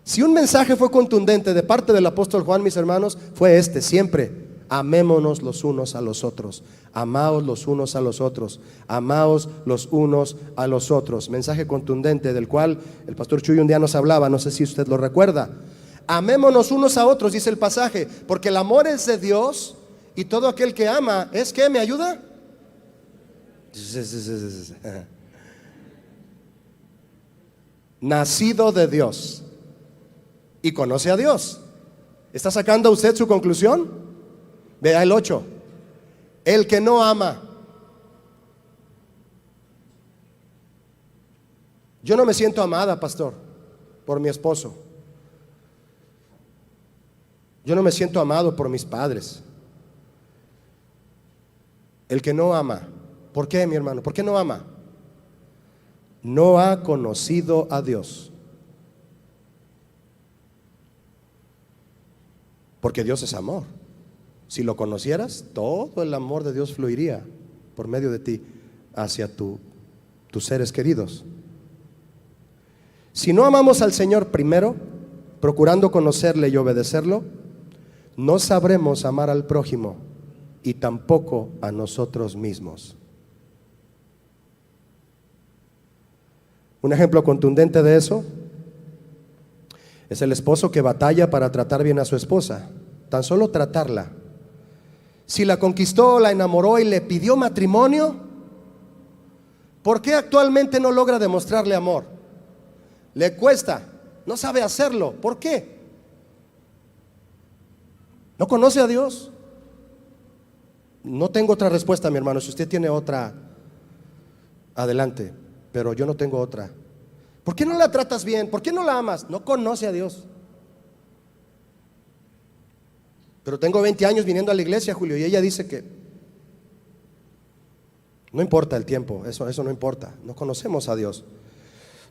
Speaker 1: Si un mensaje fue contundente de parte del apóstol Juan, mis hermanos, fue este: siempre amémonos los unos a los otros, amaos los unos a los otros, amaos los unos a los otros. Mensaje contundente del cual el pastor Chuy un día nos hablaba, no sé si usted lo recuerda. Amémonos unos a otros, dice el pasaje, porque el amor es de Dios y todo aquel que ama, ¿es qué? ¿Me ayuda? Nacido de Dios y conoce a Dios. ¿Está sacando usted su conclusión? Vea el 8. El que no ama. Yo no me siento amada, pastor, por mi esposo. Yo no me siento amado por mis padres. El que no ama. ¿Por qué, mi hermano? ¿Por qué no ama? No ha conocido a Dios. Porque Dios es amor. Si lo conocieras, todo el amor de Dios fluiría por medio de ti hacia tus seres queridos. Si no amamos al Señor primero, procurando conocerle y obedecerlo, no sabremos amar al prójimo y tampoco a nosotros mismos. Un ejemplo contundente de eso es el esposo que batalla para tratar bien a su esposa, tan solo tratarla. Si la conquistó, la enamoró y le pidió matrimonio, ¿por qué actualmente no logra demostrarle amor? Le cuesta, no sabe hacerlo. ¿Por qué? ¿No conoce a Dios? No tengo otra respuesta, mi hermano. Si usted tiene otra, adelante, pero yo no tengo otra. ¿Por qué no la tratas bien? ¿Por qué no la amas? No conoce a Dios. Pero tengo 20 años viniendo a la iglesia, Julio, y ella dice que no importa el tiempo, eso no importa. No conocemos a Dios,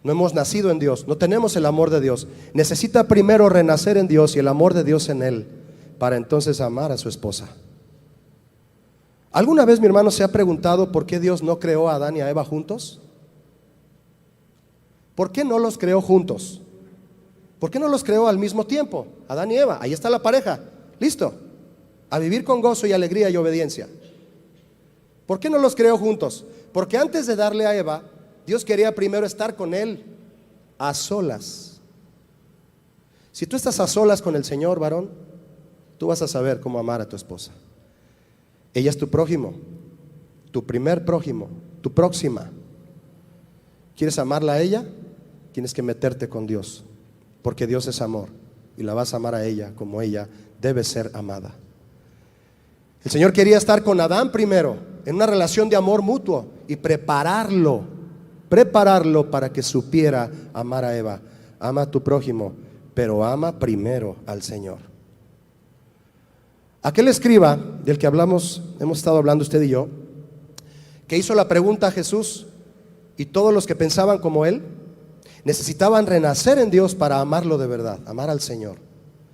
Speaker 1: no hemos nacido en Dios, no tenemos el amor de Dios. Necesita primero renacer en Dios y el amor de Dios en él, para entonces amar a su esposa. ¿Alguna vez, mi hermano, se ha preguntado por qué Dios no creó a Adán y a Eva juntos? ¿Por qué no los creó juntos? ¿Por qué no los creó al mismo tiempo? Adán y Eva, ahí está la pareja. Listo, a vivir con gozo y alegría y obediencia. ¿Por qué no los creó juntos? Porque antes de darle a Eva, Dios quería primero estar con él a solas. Si tú estás a solas con el Señor, varón, tú vas a saber cómo amar a tu esposa. Ella es tu prójimo, tu primer prójimo, tu próxima. ¿Quieres amarla a ella? Tienes que meterte con Dios, porque Dios es amor y la vas a amar a ella como ella debe ser amada. El Señor quería estar con Adán primero, en una relación de amor mutuo, y prepararlo para que supiera amar a Eva. Ama a tu prójimo, pero ama primero al Señor. Aquel escriba del que hemos estado hablando usted y yo, que hizo la pregunta a Jesús, y todos los que pensaban como él, necesitaban renacer en Dios para amarlo de verdad, amar al Señor.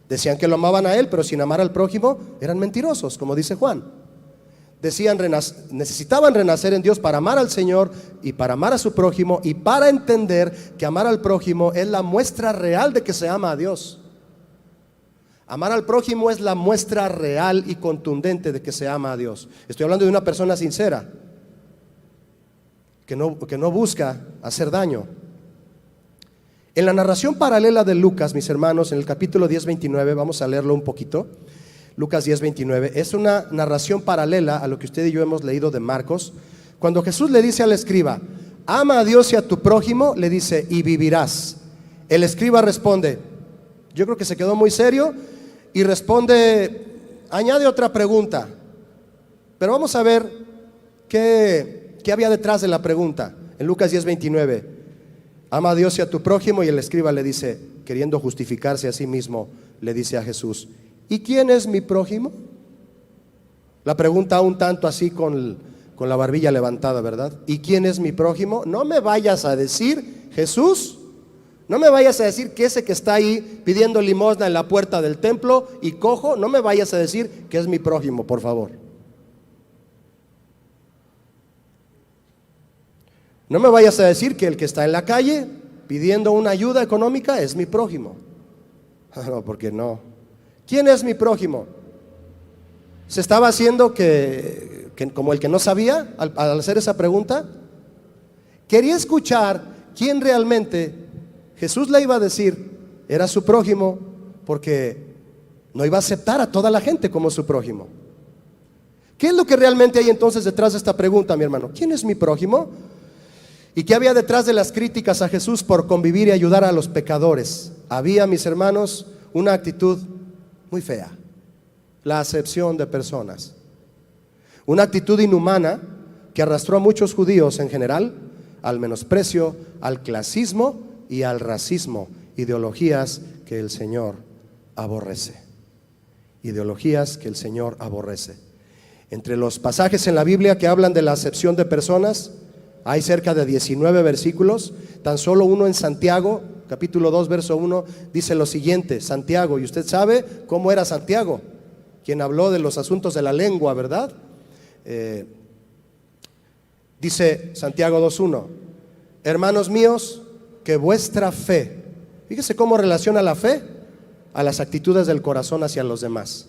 Speaker 1: Decían que lo amaban a él, pero sin amar al prójimo eran mentirosos, como dice Juan. Necesitaban renacer en Dios para amar al Señor y para amar a su prójimo, y para entender que amar al prójimo es la muestra real de que se ama a Dios. Amar al prójimo es la muestra real y contundente de que se ama a Dios. Estoy hablando de una persona sincera, que no busca hacer daño. En la narración paralela de Lucas, mis hermanos, en el capítulo 10:29, vamos a leerlo un poquito. Lucas 10:29, es una narración paralela a lo que usted y yo hemos leído de Marcos. Cuando Jesús le dice al escriba, ama a Dios y a tu prójimo, le dice, y vivirás. El escriba responde, yo creo que se quedó muy serio y responde, añade otra pregunta, pero vamos a ver qué había detrás de la pregunta. En Lucas 10:29, ama a Dios y a tu prójimo, y el escriba le dice, queriendo justificarse a sí mismo, le dice a Jesús, ¿y quién es mi prójimo? La pregunta un tanto así con la barbilla levantada, ¿verdad? ¿Y quién es mi prójimo? No me vayas a decir, Jesús, no me vayas a decir que ese que está ahí pidiendo limosna en la puerta del templo y cojo, no me vayas a decir que es mi prójimo, por favor. No me vayas a decir que el que está en la calle pidiendo una ayuda económica es mi prójimo. No, porque no. ¿Quién es mi prójimo? Se estaba haciendo que como el que no sabía al hacer esa pregunta. Quería escuchar quién realmente Jesús le iba a decir era su prójimo, porque no iba a aceptar a toda la gente como su prójimo. ¿Qué es lo que realmente hay entonces detrás de esta pregunta, mi hermano? ¿Quién es mi prójimo? ¿Y qué había detrás de las críticas a Jesús por convivir y ayudar a los pecadores? Había, mis hermanos, una actitud muy fea: la acepción de personas. Una actitud inhumana que arrastró a muchos judíos en general al menosprecio, al clasismo y al racismo, ideologías que el Señor aborrece. Ideologías que el Señor aborrece. Entre los pasajes en la Biblia que hablan de la acepción de personas, hay cerca de 19 versículos. Tan solo uno en Santiago, capítulo 2, verso 1, dice lo siguiente. Santiago, y usted sabe cómo era Santiago, quien habló de los asuntos de la lengua, ¿verdad? Dice Santiago 2:1, hermanos míos, que vuestra fe, fíjese cómo relaciona la fe a las actitudes del corazón hacia los demás.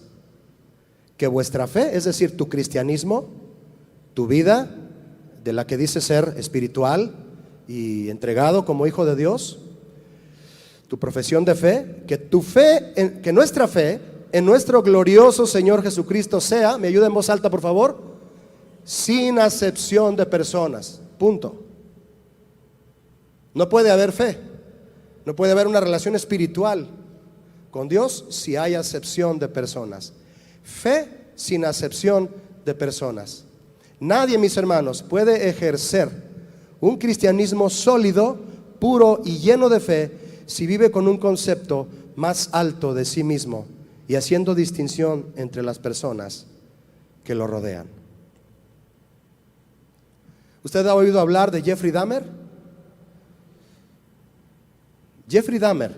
Speaker 1: Que vuestra fe, es decir, tu cristianismo, tu vida, de la que dice ser espiritual y entregado como hijo de Dios, tu profesión de fe, que tu fe, que nuestra fe en nuestro glorioso Señor Jesucristo sea, me ayuda en voz alta por favor, sin acepción de personas, punto. No puede haber fe, no puede haber una relación espiritual con Dios si hay acepción de personas. Fe sin acepción de personas. Nadie, mis hermanos, puede ejercer un cristianismo sólido, puro y lleno de fe si vive con un concepto más alto de sí mismo y haciendo distinción entre las personas que lo rodean. ¿Usted ha oído hablar de Jeffrey Dahmer? Jeffrey Dahmer,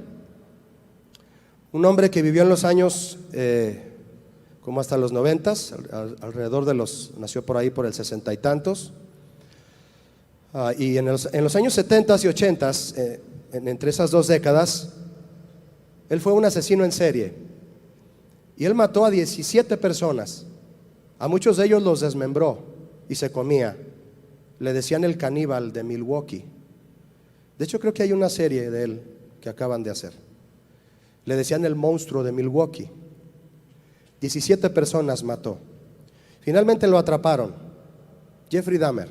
Speaker 1: un hombre que vivió en los años como hasta los 90s, alrededor de nació por ahí por el 60 y tantos, y en los años 70s y 80s, entre esas dos décadas, él fue un asesino en serie, y él mató a 17 personas, a muchos de ellos los desmembró y se comía. Le decían el caníbal de Milwaukee. De hecho, creo que hay una serie de él que acaban de hacer. Le decían el monstruo de Milwaukee. 17 personas mató. Finalmente lo atraparon. Jeffrey Dahmer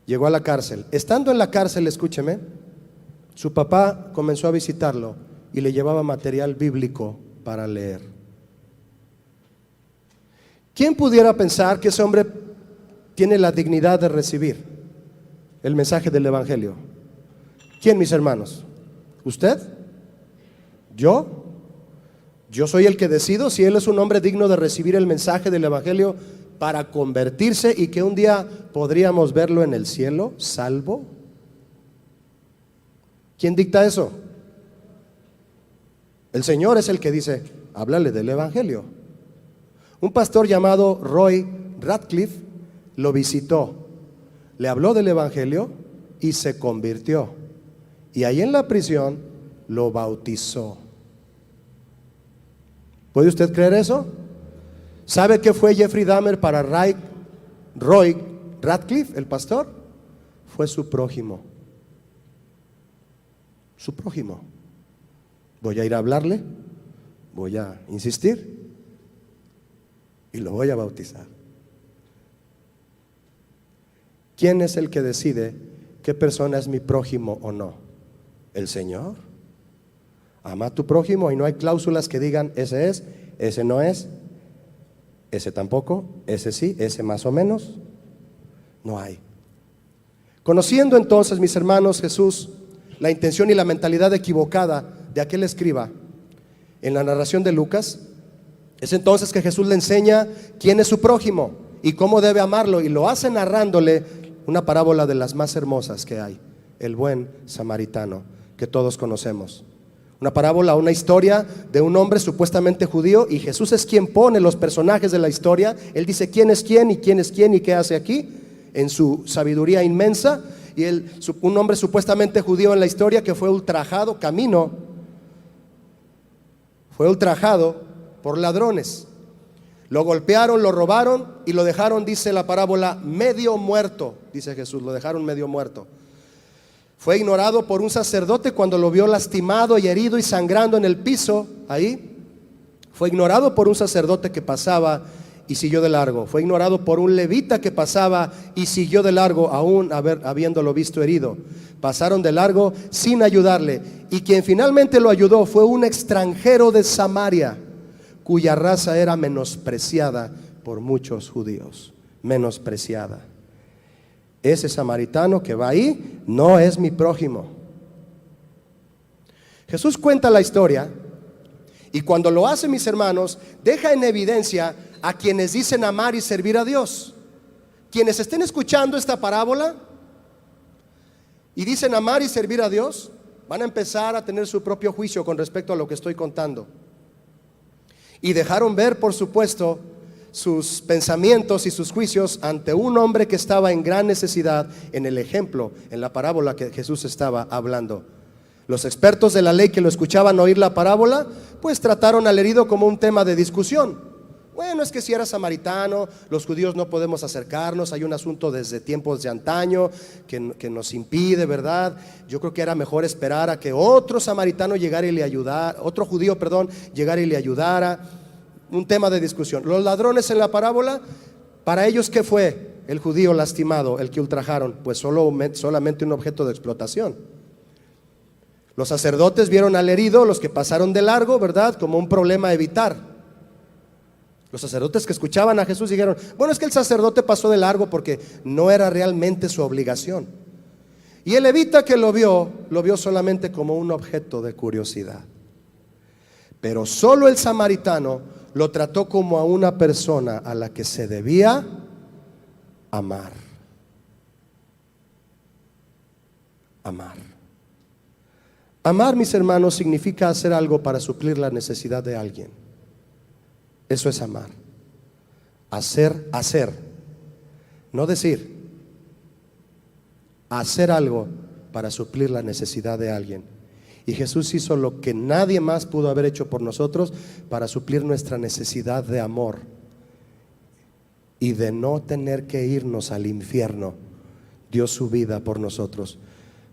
Speaker 1: llegó a la cárcel. Estando en la cárcel, escúcheme, su papá comenzó a visitarlo y le llevaba material bíblico para leer. ¿Quién pudiera pensar que ese hombre tiene la dignidad de recibir el mensaje del evangelio? ¿Quién, mis hermanos? ¿Usted? ¿Yo? Yo soy el que decido si él es un hombre digno de recibir el mensaje del evangelio para convertirse y que un día podríamos verlo en el cielo, salvo. ¿Quién dicta eso? El Señor es el que dice, háblale del evangelio. Un pastor llamado Roy Radcliffe lo visitó, le habló del evangelio y se convirtió. Y ahí en la prisión lo bautizó. ¿Puede usted creer eso? ¿Sabe qué fue Jeffrey Dahmer para Roy Radcliffe, el pastor? Fue su prójimo. Su prójimo. Voy a ir a hablarle, voy a insistir y lo voy a bautizar. ¿Quién es el que decide qué persona es mi prójimo o no? El Señor. Ama a tu prójimo y no hay cláusulas que digan ese es, ese no es, ese tampoco, ese sí, ese más o menos. No hay. Conociendo entonces, mis hermanos, Jesús, la intención y la mentalidad equivocada de aquel escriba en la narración de Lucas, es entonces que Jesús le enseña quién es su prójimo y cómo debe amarlo, y lo hace narrándole una parábola de las más hermosas que hay, el buen samaritano, que todos conocemos. Una parábola, una historia de un hombre supuestamente judío, y Jesús es quien pone los personajes de la historia. Él dice quién es quién y qué hace aquí, en su sabiduría inmensa. Y un hombre supuestamente judío en la historia que fue ultrajado, fue ultrajado por ladrones. Lo golpearon, lo robaron y lo dejaron, dice la parábola, medio muerto. Dice Jesús, lo dejaron medio muerto. Fue ignorado por un sacerdote cuando lo vio lastimado y herido y sangrando en el piso. Ahí fue ignorado por un sacerdote que pasaba y siguió de largo. Fue ignorado por un levita que pasaba y siguió de largo, aún habiéndolo visto herido. Pasaron de largo sin ayudarle, y quien finalmente lo ayudó fue un extranjero de Samaria, cuya raza era menospreciada por muchos judíos. Menospreciada. Ese samaritano que va ahí no es mi prójimo. Jesús cuenta la historia, y cuando lo hace, mis hermanos, deja en evidencia a quienes dicen amar y servir a Dios. Quienes estén escuchando esta parábola y dicen amar y servir a Dios, van a empezar a tener su propio juicio con respecto a lo que estoy contando. Y dejaron ver, por supuesto, sus pensamientos y sus juicios ante un hombre que estaba en gran necesidad, en el ejemplo, en la parábola que Jesús estaba hablando. Los expertos de la ley que lo escuchaban oír la parábola, pues trataron al herido como un tema de discusión. Bueno, es que si era samaritano, los judíos no podemos acercarnos, hay un asunto desde tiempos de antaño que nos impide, ¿verdad? Yo creo que era mejor esperar a que otro samaritano llegara y le ayudara, otro judío, llegara y le ayudara. Un tema de discusión. Los ladrones en la parábola, para ellos, ¿qué fue? El judío lastimado, el que ultrajaron, pues solamente un objeto de explotación. Los sacerdotes vieron al herido, los que pasaron de largo, ¿verdad?, como un problema a evitar. Los sacerdotes que escuchaban a Jesús dijeron, bueno, es que el sacerdote pasó de largo porque no era realmente su obligación. Y el levita que lo vio solamente como un objeto de curiosidad. Pero solo el samaritano lo trató como a una persona a la que se debía amar. Amar. Amar, mis hermanos, significa hacer algo para suplir la necesidad de alguien. Eso es amar. Hacer. No decir. Hacer algo para suplir la necesidad de alguien. Y Jesús hizo lo que nadie más pudo haber hecho por nosotros para suplir nuestra necesidad de amor y de no tener que irnos al infierno. Dio su vida por nosotros.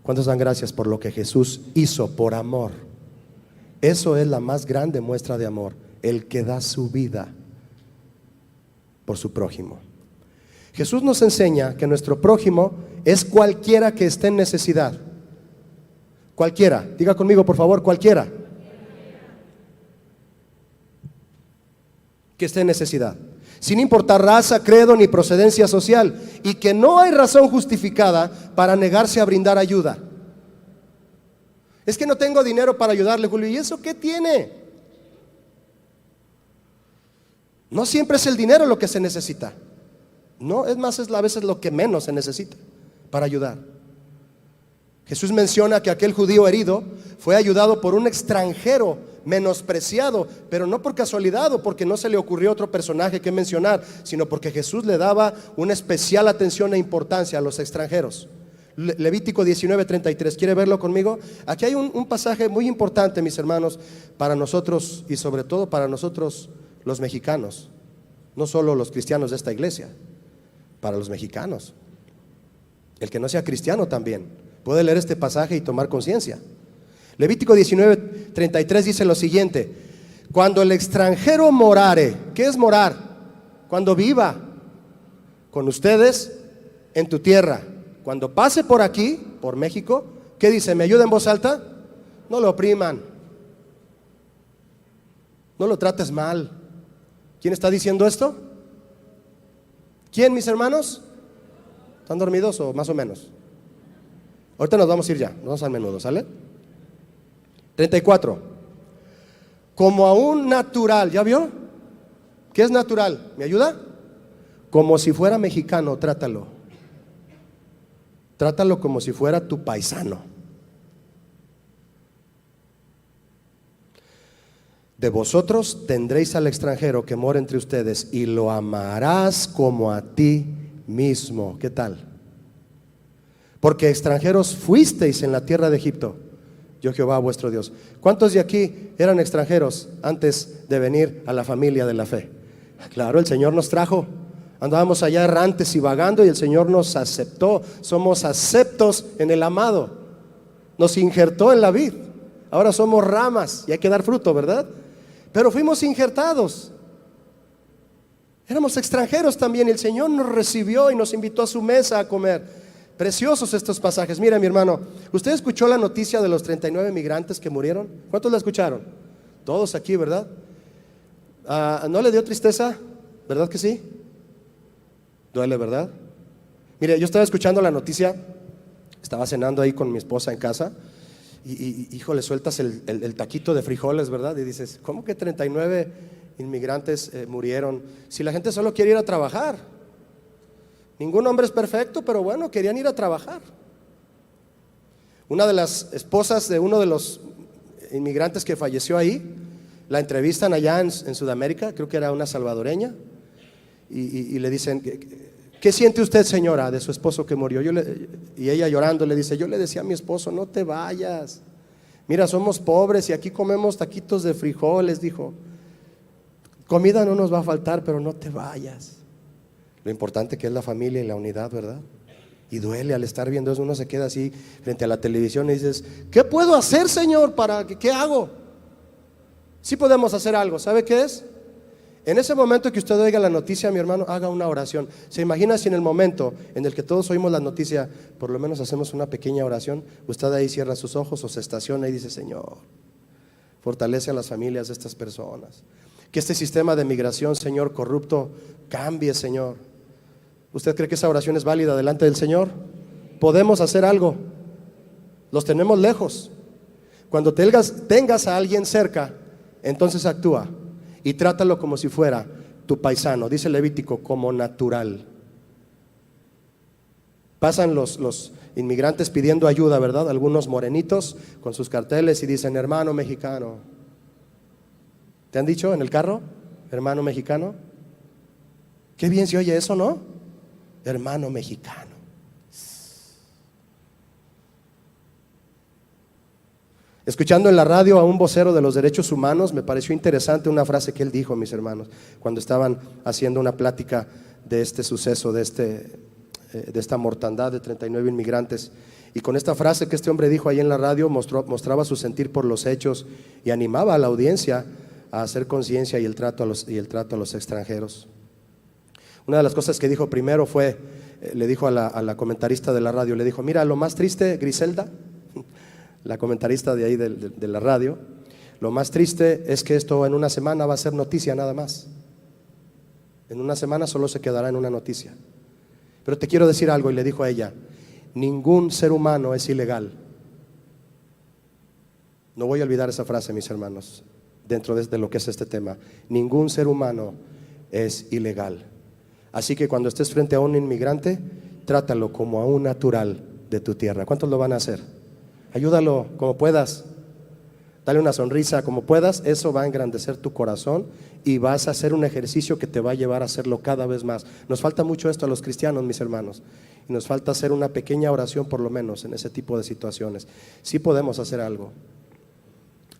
Speaker 1: ¿Cuántos dan gracias por lo que Jesús hizo por amor? Eso es la más grande muestra de amor, el que da su vida por su prójimo. Jesús nos enseña que nuestro prójimo es cualquiera que esté en necesidad. Cualquiera, diga conmigo por favor, cualquiera que esté en necesidad, sin importar raza, credo ni procedencia social, y que no hay razón justificada para negarse a brindar ayuda. Es que no tengo dinero para ayudarle, Julio. ¿Y eso qué tiene? No siempre es el dinero lo que se necesita. No, es más, es a veces lo que menos se necesita para ayudar. Jesús menciona que aquel judío herido fue ayudado por un extranjero menospreciado, pero no por casualidad o porque no se le ocurrió otro personaje que mencionar, sino porque Jesús le daba una especial atención e importancia a los extranjeros. Levítico 19:33, ¿quiere verlo conmigo? Aquí hay un pasaje muy importante, mis hermanos, para nosotros y sobre todo para nosotros los mexicanos, no solo los cristianos de esta iglesia, para los mexicanos. El que no sea cristiano también puede leer este pasaje y tomar conciencia. Levítico 19:33 dice lo siguiente: cuando el extranjero morare, ¿qué es morar? Cuando viva con ustedes en tu tierra, cuando pase por aquí, por México, ¿Qué dice? ¿Me ayuda en voz alta? No lo opriman. No lo trates mal. ¿Quién está diciendo esto? ¿Quién, mis hermanos? ¿Están dormidos o más o menos? Ahorita nos vamos a ir ya, nos vamos al menudo, ¿sale? 34. Como a un natural, ¿ya vio? ¿Qué es natural? ¿Me ayuda? Como si fuera mexicano, trátalo. Trátalo como si fuera tu paisano. De vosotros tendréis al extranjero que mora entre ustedes y lo amarás como a ti mismo. ¿Qué tal? Porque extranjeros fuisteis en la tierra de Egipto, yo Jehová vuestro Dios. ¿Cuántos de aquí eran extranjeros antes de venir a la familia de la fe? Claro, el Señor nos trajo. Andábamos allá errantes y vagando y el Señor nos aceptó. Somos aceptos en el amado. Nos injertó en la vid. Ahora somos ramas y hay que dar fruto, ¿verdad? Pero fuimos injertados. Éramos extranjeros también y el Señor nos recibió y nos invitó a su mesa a comer. Preciosos estos pasajes. Mira, mi hermano, ¿usted escuchó la noticia de los 39 migrantes que murieron? ¿Cuántos la escucharon? Todos aquí, ¿verdad? ¿No le dio tristeza? ¿Verdad que sí? Duele, ¿verdad? Mire, yo estaba escuchando la noticia, estaba cenando ahí con mi esposa en casa y híjole, sueltas el taquito de frijoles, ¿verdad? Y dices, ¿cómo que 39 inmigrantes murieron? Si la gente solo quiere ir a trabajar. Ningún hombre es perfecto, pero bueno, querían ir a trabajar. Una de las esposas de uno de los inmigrantes que falleció ahí, la entrevistan allá en Sudamérica, creo que era una salvadoreña, y le dicen, ¿qué siente usted, señora, de su esposo que murió? Y ella llorando le dice, yo le decía a mi esposo, no te vayas, mira, somos pobres y aquí comemos taquitos de frijoles, dijo, comida no nos va a faltar, pero no te vayas. Lo importante que es la familia y la unidad, ¿verdad? Y duele al estar viendo eso, uno se queda así frente a la televisión y dices, ¿qué puedo hacer, Señor? ¿Qué hago? Sí podemos hacer algo, ¿sabe qué es? En ese momento que usted oiga la noticia, mi hermano, haga una oración. ¿Se imagina si en el momento en el que todos oímos la noticia, por lo menos hacemos una pequeña oración? Usted ahí cierra sus ojos o se estaciona y dice, Señor, fortalece a las familias de estas personas. Que este sistema de migración, Señor, corrupto, cambie, Señor. ¿Usted cree que esa oración es válida delante del Señor? Podemos hacer algo. Los tenemos lejos. Cuando tengas a alguien cerca, entonces actúa y trátalo como si fuera tu paisano. Dice Levítico, como natural. Pasan los inmigrantes pidiendo ayuda, ¿verdad? Algunos morenitos con sus carteles y dicen, hermano mexicano. ¿Te han dicho en el carro? Hermano mexicano. Qué bien se oye eso, ¿no? Hermano mexicano. Escuchando en la radio a un vocero de los derechos humanos, me pareció interesante una frase que él dijo, mis hermanos, cuando estaban haciendo una plática de este suceso, de esta mortandad de 39 inmigrantes. Y con esta frase que este hombre dijo ahí en la radio, mostraba su sentir por los hechos y animaba a la audiencia a hacer conciencia y el trato a los extranjeros. Una de las cosas que dijo primero fue, le dijo a la comentarista de la radio, le dijo, mira, lo más triste, Griselda, la comentarista de ahí de la radio, lo más triste es que esto en una semana va a ser noticia nada más. En una semana solo se quedará en una noticia. Pero te quiero decir algo, y le dijo a ella, ningún ser humano es ilegal. No voy a olvidar esa frase, mis hermanos, dentro de lo que es este tema. Ningún ser humano es ilegal. Así que cuando estés frente a un inmigrante, trátalo como a un natural de tu tierra. ¿Cuántos lo van a hacer? Ayúdalo como puedas. Dale una sonrisa como puedas. Eso va a engrandecer tu corazón y vas a hacer un ejercicio que te va a llevar a hacerlo cada vez más. Nos falta mucho esto a los cristianos, mis hermanos. Y nos falta hacer una pequeña oración por lo menos en ese tipo de situaciones. Sí podemos hacer algo.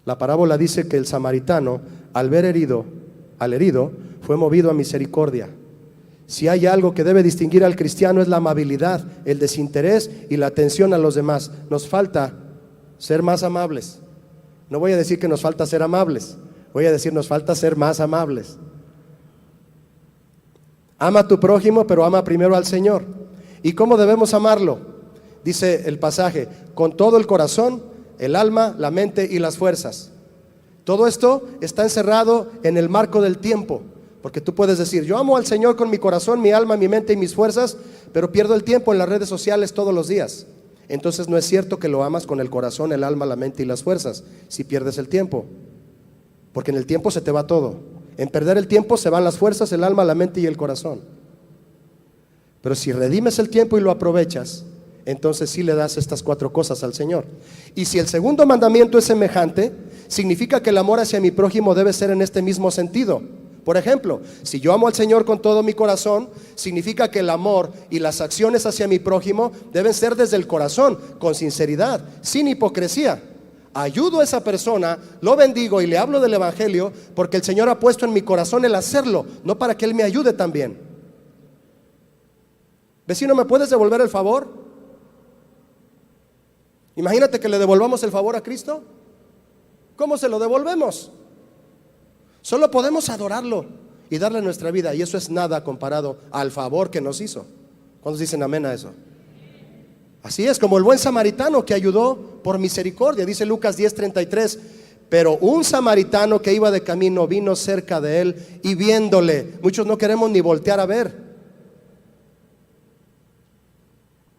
Speaker 1: La parábola dice que el samaritano, al ver al herido, fue movido a misericordia. Si hay algo que debe distinguir al cristiano es la amabilidad, el desinterés y la atención a los demás. Nos falta ser más amables. No voy a decir que nos falta ser amables, voy a decir nos falta ser más amables. Ama a tu prójimo, pero ama primero al Señor. ¿Y cómo debemos amarlo? dice el pasaje, con todo el corazón, el alma, la mente y las fuerzas. Todo esto está encerrado en el marco del tiempo, porque tú puedes decir, yo amo al Señor con mi corazón, mi alma, mi mente y mis fuerzas, pero pierdo el tiempo en las redes sociales todos los días. Entonces no es cierto que lo amas con el corazón, el alma, la mente y las fuerzas, si pierdes el tiempo, porque en el tiempo se te va todo. En perder el tiempo se van las fuerzas, el alma, la mente y el corazón. Pero si redimes el tiempo y lo aprovechas, entonces sí le das estas 4 cosas al Señor. Y si el segundo mandamiento es semejante, significa que el amor hacia mi prójimo debe ser en este mismo sentido. Por ejemplo, si yo amo al Señor con todo mi corazón, significa que el amor y las acciones hacia mi prójimo deben ser desde el corazón, con sinceridad, sin hipocresía. Ayudo a esa persona, lo bendigo y le hablo del evangelio porque el Señor ha puesto en mi corazón el hacerlo, no para que Él me ayude también. Vecino, ¿me puedes devolver el favor? Imagínate que le devolvamos el favor a Cristo. ¿Cómo se lo devolvemos? Solo podemos adorarlo y darle nuestra vida, y eso es nada comparado al favor que nos hizo. ¿Cuántos dicen amén a eso? Así es, como el buen samaritano que ayudó por misericordia. Dice Lucas 10:33, pero un samaritano que iba de camino vino cerca de él y viéndole, muchos no queremos ni voltear a ver.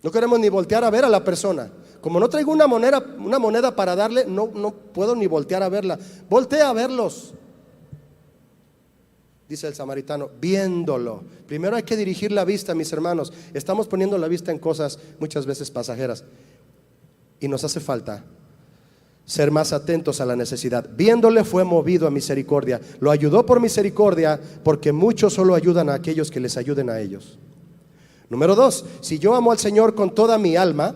Speaker 1: No queremos ni voltear a ver a la persona. Como no traigo una moneda para darle, no puedo ni voltear a verla. Voltea a verlos, dice el samaritano, viéndolo. Primero hay que dirigir la vista, mis hermanos. Estamos poniendo la vista en cosas muchas veces pasajeras y nos hace falta ser más atentos a la necesidad. Viéndole fue movido a misericordia. Lo ayudó por misericordia, porque muchos solo ayudan a aquellos que les ayuden a ellos. Número 2, si yo amo al Señor con toda mi alma,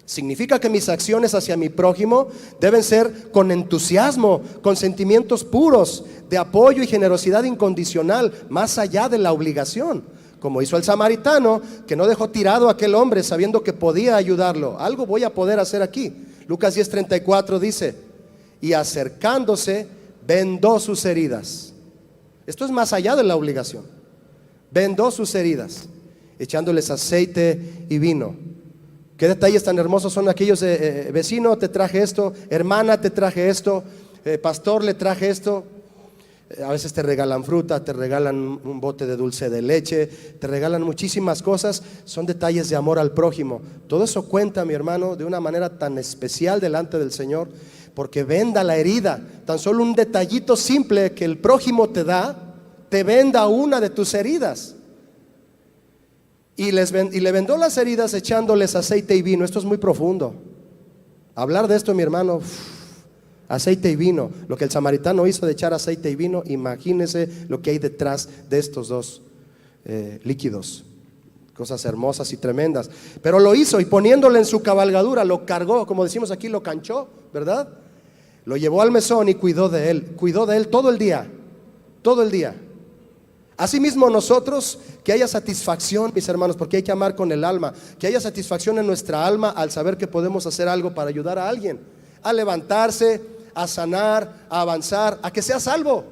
Speaker 1: significa que mis acciones hacia mi prójimo deben ser con entusiasmo, con sentimientos puros, de apoyo y generosidad incondicional, más allá de la obligación, como hizo el samaritano, que no dejó tirado a aquel hombre sabiendo que podía ayudarlo. Algo voy a poder hacer aquí. Lucas 10:34 dice, y acercándose vendó sus heridas. Esto es más allá de la obligación. Vendó sus heridas, echándoles aceite y vino. Qué detalles tan hermosos son aquellos de vecino, te traje esto, hermana, te traje esto, pastor, le traje esto. A veces te regalan fruta, te regalan un bote de dulce de leche, te regalan muchísimas cosas. Son detalles de amor al prójimo. Todo eso cuenta, mi hermano, de una manera tan especial delante del Señor, porque venda la herida. Tan solo un detallito simple que el prójimo te da, te venda una de tus heridas. Y le vendó las heridas echándoles aceite y vino. Esto es muy profundo. Hablar de esto, mi hermano, aceite y vino. Lo que el samaritano hizo de echar aceite y vino, imagínese lo que hay detrás de estos dos líquidos. Cosas hermosas y tremendas. Pero lo hizo, y poniéndole en su cabalgadura, lo cargó, como decimos aquí, lo canchó, ¿verdad? Lo llevó al mesón y cuidó de él todo el día, todo el día. Asimismo nosotros, que haya satisfacción, mis hermanos, porque hay que amar con el alma, que haya satisfacción en nuestra alma al saber que podemos hacer algo para ayudar a alguien, a levantarse, a sanar, a avanzar, a que sea salvo.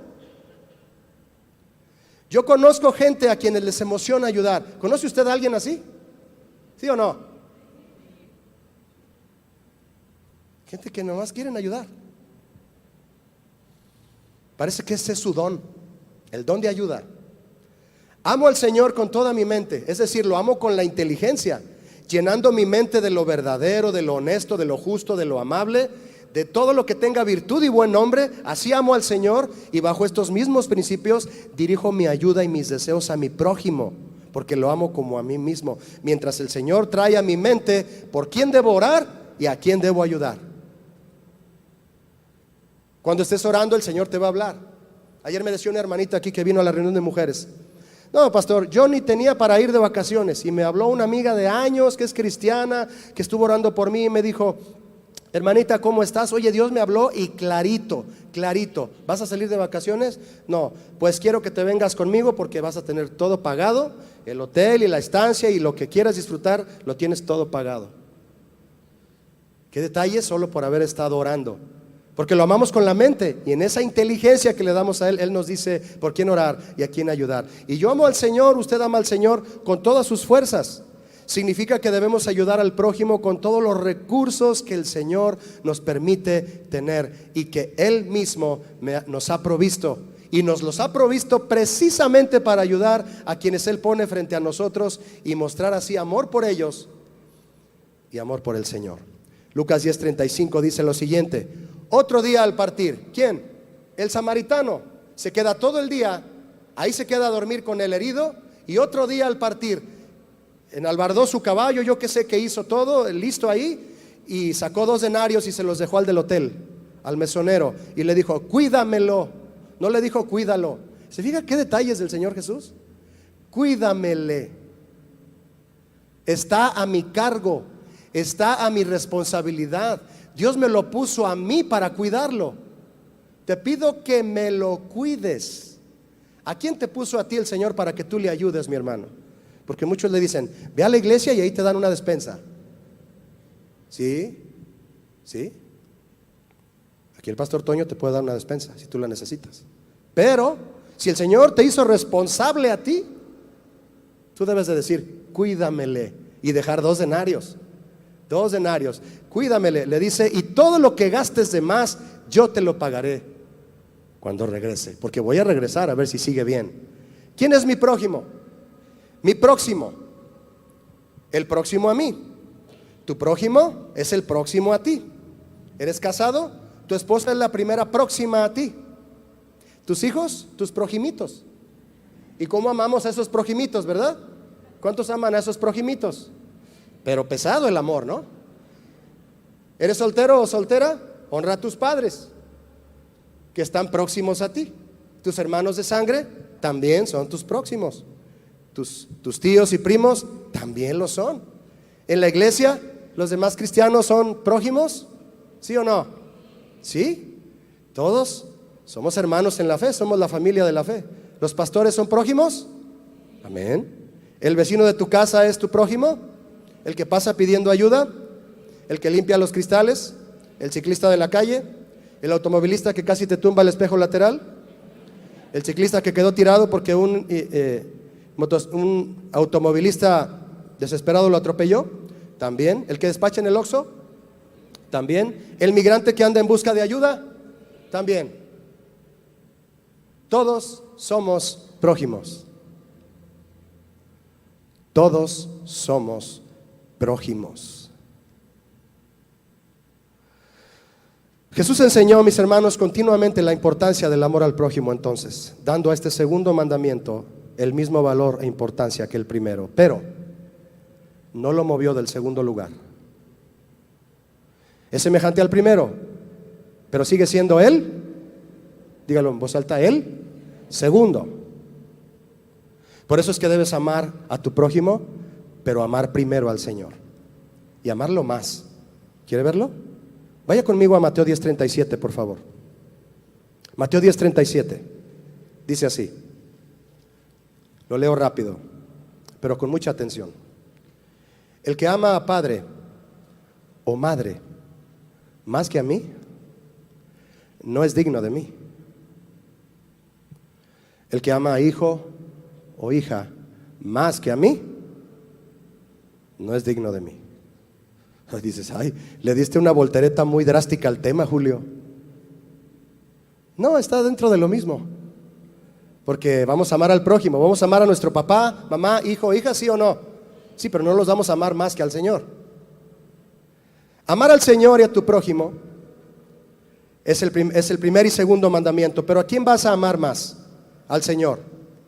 Speaker 1: Yo conozco gente a quienes les emociona ayudar. ¿Conoce usted a alguien así? ¿Sí o no? Gente que nomás quieren ayudar. Parece que ese es su don, el don de ayudar. Amo al Señor con toda mi mente, es decir, lo amo con la inteligencia, llenando mi mente de lo verdadero, de lo honesto, de lo justo, de lo amable, de todo lo que tenga virtud y buen nombre. Así amo al Señor, y bajo estos mismos principios dirijo mi ayuda y mis deseos a mi prójimo, porque lo amo como a mí mismo, mientras el Señor trae a mi mente por quién debo orar y a quién debo ayudar. Cuando estés orando, el Señor te va a hablar. Ayer me decía una hermanita aquí que vino a la reunión de mujeres: no, pastor, yo ni tenía para ir de vacaciones. Y me habló una amiga de años que es cristiana, que estuvo orando por mí, y me dijo: hermanita, ¿cómo estás? Oye, Dios me habló y clarito, clarito. ¿Vas a salir de vacaciones? No, pues quiero que te vengas conmigo porque vas a tener todo pagado, el hotel y la estancia, y lo que quieras disfrutar lo tienes todo pagado. Qué detalle, solo por haber estado orando. Porque lo amamos con la mente, y en esa inteligencia que le damos a Él, Él nos dice por quién orar y a quién ayudar. Y yo amo al Señor, usted ama al Señor con todas sus fuerzas. Significa que debemos ayudar al prójimo con todos los recursos que el Señor nos permite tener y que Él mismo nos ha provisto. Y nos los ha provisto precisamente para ayudar a quienes Él pone frente a nosotros y mostrar así amor por ellos y amor por el Señor. Lucas 10:35 dice lo siguiente: otro día al partir, ¿quién? El samaritano se queda todo el día, ahí se queda a dormir con el herido, y otro día al partir enalbardó su caballo, yo que sé que hizo todo listo ahí, y sacó 2 denarios y se los dejó al del hotel, al mesonero, y le dijo: cuídamelo. No le dijo cuídalo. ¿Se fija qué detalles del Señor Jesús? Cuídamele. Está a mi cargo, está a mi responsabilidad. Dios me lo puso a mí para cuidarlo. Te pido que me lo cuides. ¿A quién te puso a ti el Señor para que tú le ayudes, mi hermano? Porque muchos le dicen: ve a la iglesia y ahí te dan una despensa. ¿Sí? ¿Sí? Aquí el pastor Toño te puede dar una despensa si tú la necesitas. Pero si el Señor te hizo responsable a ti, tú debes de decir: cuídamele, y dejar 2 denarios. 2 denarios, cuídamele. Le dice: y todo lo que gastes de más, yo te lo pagaré cuando regrese, porque voy a regresar a ver si sigue bien. ¿Quién es mi prójimo? Mi próximo, el próximo a mí. Tu prójimo es el próximo a ti. ¿Eres casado? Tu esposa es la primera próxima a ti. Tus hijos, tus projimitos. ¿Y cómo amamos a esos projimitos, verdad? ¿Cuántos aman a esos projimitos? Pero pesado el amor, ¿no? ¿Eres soltero o soltera? Honra a tus padres, que están próximos a ti. Tus hermanos de sangre también son tus próximos. Tus tíos y primos también lo son. En la iglesia, ¿los demás cristianos son prójimos? ¿Sí o no? Sí, todos somos hermanos en la fe, somos la familia de la fe. ¿Los pastores son prójimos? Amén. ¿El vecino de tu casa es tu prójimo? ¿El que pasa pidiendo ayuda? ¿El que limpia los cristales? ¿El ciclista de la calle? ¿El automovilista que casi te tumba el espejo lateral? ¿El ciclista que quedó tirado porque un automovilista desesperado lo atropelló? También. ¿El que despacha en el Oxxo? También. ¿El migrante que anda en busca de ayuda? También. Todos somos prójimos. Todos somos prójimos. Jesús enseñó, mis hermanos, continuamente la importancia del amor al prójimo, entonces, dando a este segundo mandamiento el mismo valor e importancia que el primero, pero no lo movió del segundo lugar. Es semejante al primero, pero sigue siendo él, dígalo en voz alta, él segundo. Por eso es que debes amar a tu prójimo, pero amar primero al Señor y amarlo más. ¿Quiere verlo? Vaya conmigo a Mateo 10:37, por favor. Mateo 10:37 dice así. Lo leo rápido, pero con mucha atención. El que ama a padre o madre más que a mí, no es digno de mí. El que ama a hijo o hija más que a mí, no es digno de mí. Dices: ay, le diste una voltereta muy drástica al tema, Julio. No, está dentro de lo mismo. Porque vamos a amar al prójimo, vamos a amar a nuestro papá, mamá, hijo, hija, ¿sí o no? Sí, pero no los vamos a amar más que al Señor. Amar al Señor y a tu prójimo es el primer y segundo mandamiento. Pero ¿a quién vas a amar más? Al Señor.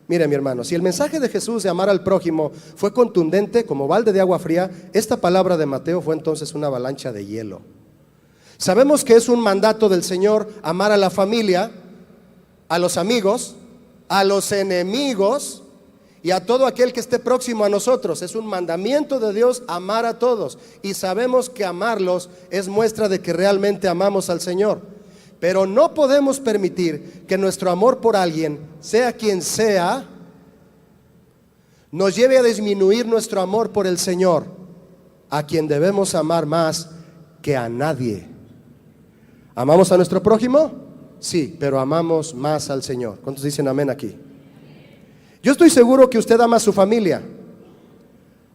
Speaker 1: Mire, mi hermano, si el mensaje de Jesús de amar al prójimo fue contundente como balde de agua fría, esta palabra de Mateo fue entonces una avalancha de hielo. Sabemos que es un mandato del Señor amar a la familia, a los amigos, a los enemigos y a todo aquel que esté próximo a nosotros. Es un mandamiento de Dios amar a todos, y sabemos que amarlos es muestra de que realmente amamos al Señor. Pero no podemos permitir que nuestro amor por alguien, sea quien sea, nos lleve a disminuir nuestro amor por el Señor, a quien debemos amar más que a nadie. ¿Amamos a nuestro prójimo? Sí, pero amamos más al Señor. ¿Cuántos dicen amén aquí? Yo estoy seguro que usted ama a su familia,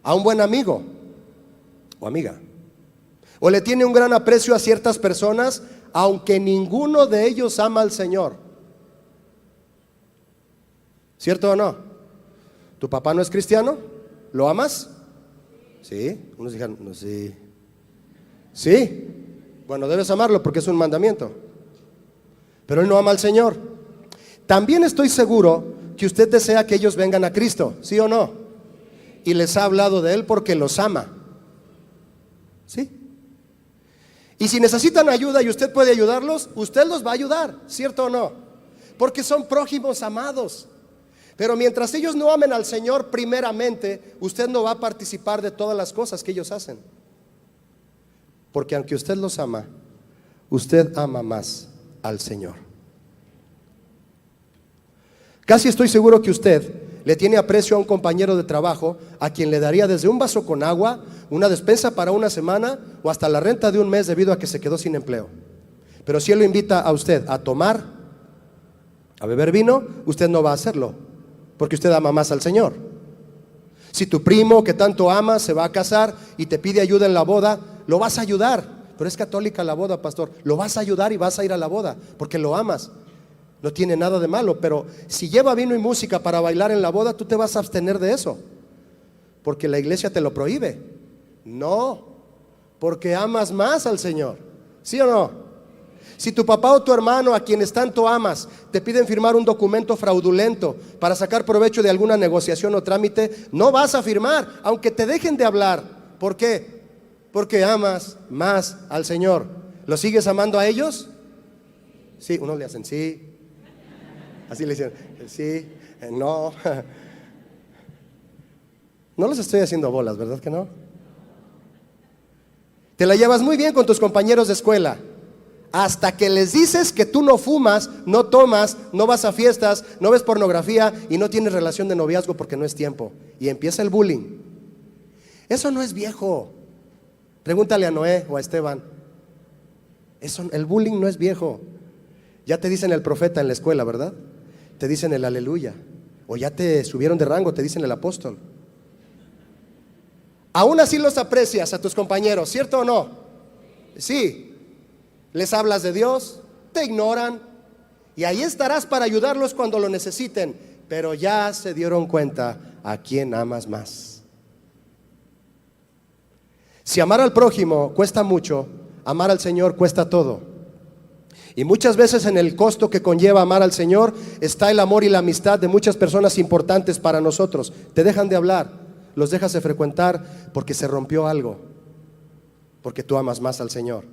Speaker 1: a un buen amigo o amiga, o le tiene un gran aprecio a ciertas personas, aunque ninguno de ellos ama al Señor. ¿Cierto o no? ¿Tu papá no es cristiano? ¿Lo amas? Sí. Unos dijeron, no, sí. Sí. Bueno, debes amarlo porque es un mandamiento. Pero él no ama al Señor. También estoy seguro que usted desea que ellos vengan a Cristo, ¿sí o no? Y les ha hablado de Él porque los ama. ¿Sí? Y si necesitan ayuda y usted puede ayudarlos, usted los va a ayudar, ¿cierto o no? Porque son prójimos amados. Pero mientras ellos no amen al Señor primeramente, usted no va a participar de todas las cosas que ellos hacen. Porque aunque usted los ama, usted ama más al Señor. Casi estoy seguro que usted le tiene aprecio a un compañero de trabajo a quien le daría desde un vaso con agua, una despensa para una semana o hasta la renta de un mes debido a que se quedó sin empleo. Pero si él lo invita a usted a tomar, a beber vino, usted no va a hacerlo, porque usted ama más al Señor. Si tu primo que tanto ama se va a casar y te pide ayuda en la boda, lo vas a ayudar. Pero es católica la boda, pastor. Lo vas a ayudar y vas a ir a la boda porque lo amas. No tiene nada de malo, pero si lleva vino y música para bailar en la boda, tú te vas a abstener de eso, porque la iglesia te lo prohíbe. No, porque amas más al Señor, ¿sí o no? Si tu papá o tu hermano, a quienes tanto amas, te piden firmar un documento fraudulento para sacar provecho de alguna negociación o trámite, no vas a firmar, aunque te dejen de hablar. ¿Por qué? Porque amas más al Señor. ¿Lo sigues amando a ellos? Sí, unos le hacen sí. Así le dicen, sí, no. No los estoy haciendo bolas, ¿verdad que no? Te la llevas muy bien con tus compañeros de escuela, hasta que les dices que tú no fumas, no tomas, no vas a fiestas, no ves pornografía y no tienes relación de noviazgo porque no es tiempo. Y empieza el bullying. Eso no es viejo. Pregúntale a Noé o a Esteban. El bullying no es viejo. Ya te dicen el profeta en la escuela, ¿verdad? Te dicen el aleluya. O ya te subieron de rango, te dicen el apóstol. Aún así los aprecias a tus compañeros, ¿cierto o no? Sí. Les hablas de Dios, te ignoran, y ahí estarás para ayudarlos cuando lo necesiten. Pero ya se dieron cuenta a quién amas más. Si amar al prójimo cuesta mucho, amar al Señor cuesta todo. Y muchas veces en el costo que conlleva amar al Señor está el amor y la amistad de muchas personas importantes para nosotros. Te dejan de hablar, los dejas de frecuentar porque se rompió algo, porque tú amas más al Señor.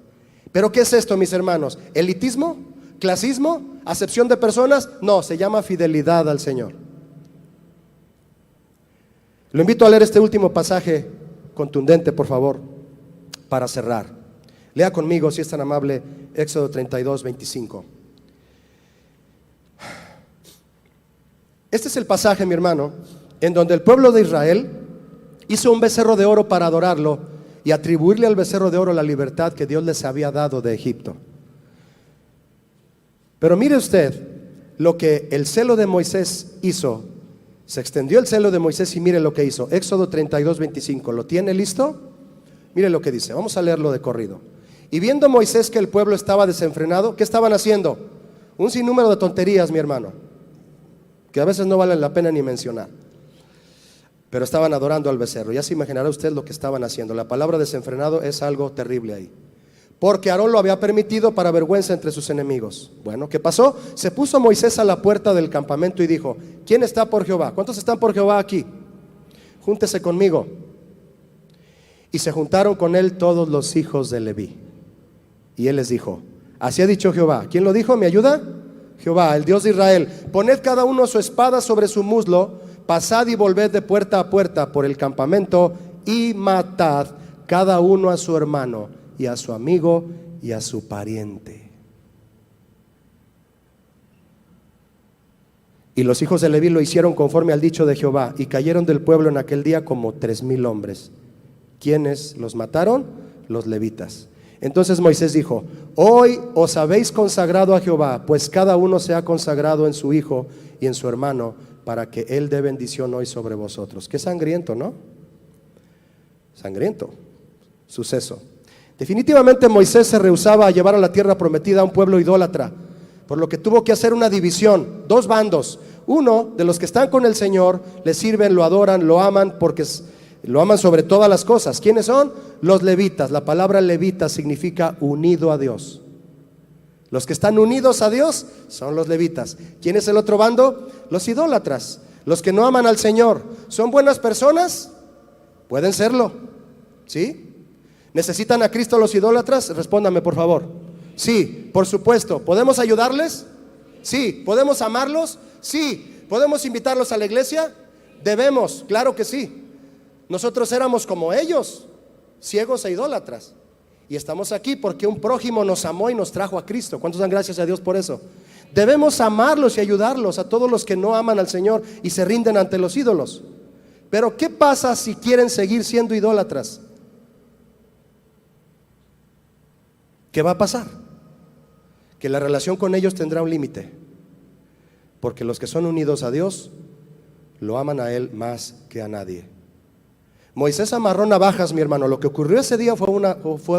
Speaker 1: ¿Pero qué es esto, mis hermanos? ¿Elitismo? ¿Clasismo? ¿Acepción de personas? No, se llama fidelidad al Señor. Lo invito a leer este último pasaje contundente, por favor, para cerrar. Lea conmigo, si es tan amable, Éxodo 32, 25. Este es el pasaje, mi hermano, en donde el pueblo de Israel hizo un becerro de oro para adorarlo y atribuirle al becerro de oro la libertad que Dios les había dado de Egipto. Pero mire usted lo que el celo de Moisés hizo. Se extendió el celo de Moisés y mire lo que hizo. Éxodo 32, 25. ¿Lo tiene listo? Mire lo que dice. Vamos a leerlo de corrido. Y viendo Moisés que el pueblo estaba desenfrenado, ¿qué estaban haciendo? Un sinnúmero de tonterías, mi hermano, que a veces no valen la pena ni mencionar. Pero estaban adorando al becerro. Ya se imaginará usted lo que estaban haciendo. La palabra desenfrenado es algo terrible ahí. Porque Aarón lo había permitido para vergüenza entre sus enemigos. Bueno, ¿qué pasó? Se puso Moisés a la puerta del campamento y dijo: ¿quién está por Jehová? ¿Cuántos están por Jehová aquí? Júntese conmigo. Y se juntaron con él todos los hijos de Leví. Y él les dijo: así ha dicho Jehová. ¿Quién lo dijo? ¿Me ayuda? Jehová, el Dios de Israel. Poned cada uno su espada sobre su muslo, pasad y volved de puerta a puerta por el campamento y matad cada uno a su hermano y a su amigo y a su pariente. Y los hijos de Leví lo hicieron conforme al dicho de Jehová, y cayeron del pueblo en aquel día como 3,000 hombres. ¿Quiénes los mataron? Los levitas. Entonces Moisés dijo: hoy os habéis consagrado a Jehová, pues cada uno se ha consagrado en su hijo y en su hermano, para que él dé bendición hoy sobre vosotros. Qué sangriento, ¿no? Sangriento suceso. Definitivamente Moisés se rehusaba a llevar a la tierra prometida a un pueblo idólatra, por lo que tuvo que hacer una división, dos bandos. Uno de los que están con el Señor, le sirven, lo adoran, lo aman, porque lo aman sobre todas las cosas. ¿Quiénes son? Los levitas. La palabra levita significa unido a Dios. Los que están unidos a Dios son los levitas. ¿Quién es el otro bando? Los idólatras, los que no aman al Señor. ¿Son buenas personas? Pueden serlo, ¿sí? ¿Necesitan a Cristo los idólatras? Respóndame, por favor. Sí, por supuesto. ¿Podemos ayudarles? Sí. ¿Podemos amarlos? Sí. ¿Podemos invitarlos a la iglesia? Debemos, claro que sí. Nosotros éramos como ellos, ciegos e idólatras, y estamos aquí porque un prójimo nos amó y nos trajo a Cristo. ¿Cuántos dan gracias a Dios por eso? Debemos amarlos y ayudarlos a todos los que no aman al Señor y se rinden ante los ídolos. Pero ¿qué pasa si quieren seguir siendo idólatras? ¿Qué va a pasar? Que la relación con ellos tendrá un límite, porque los que son unidos a Dios lo aman a Él más que a nadie. Moisés amarró navajas, mi hermano. Lo que ocurrió ese día fue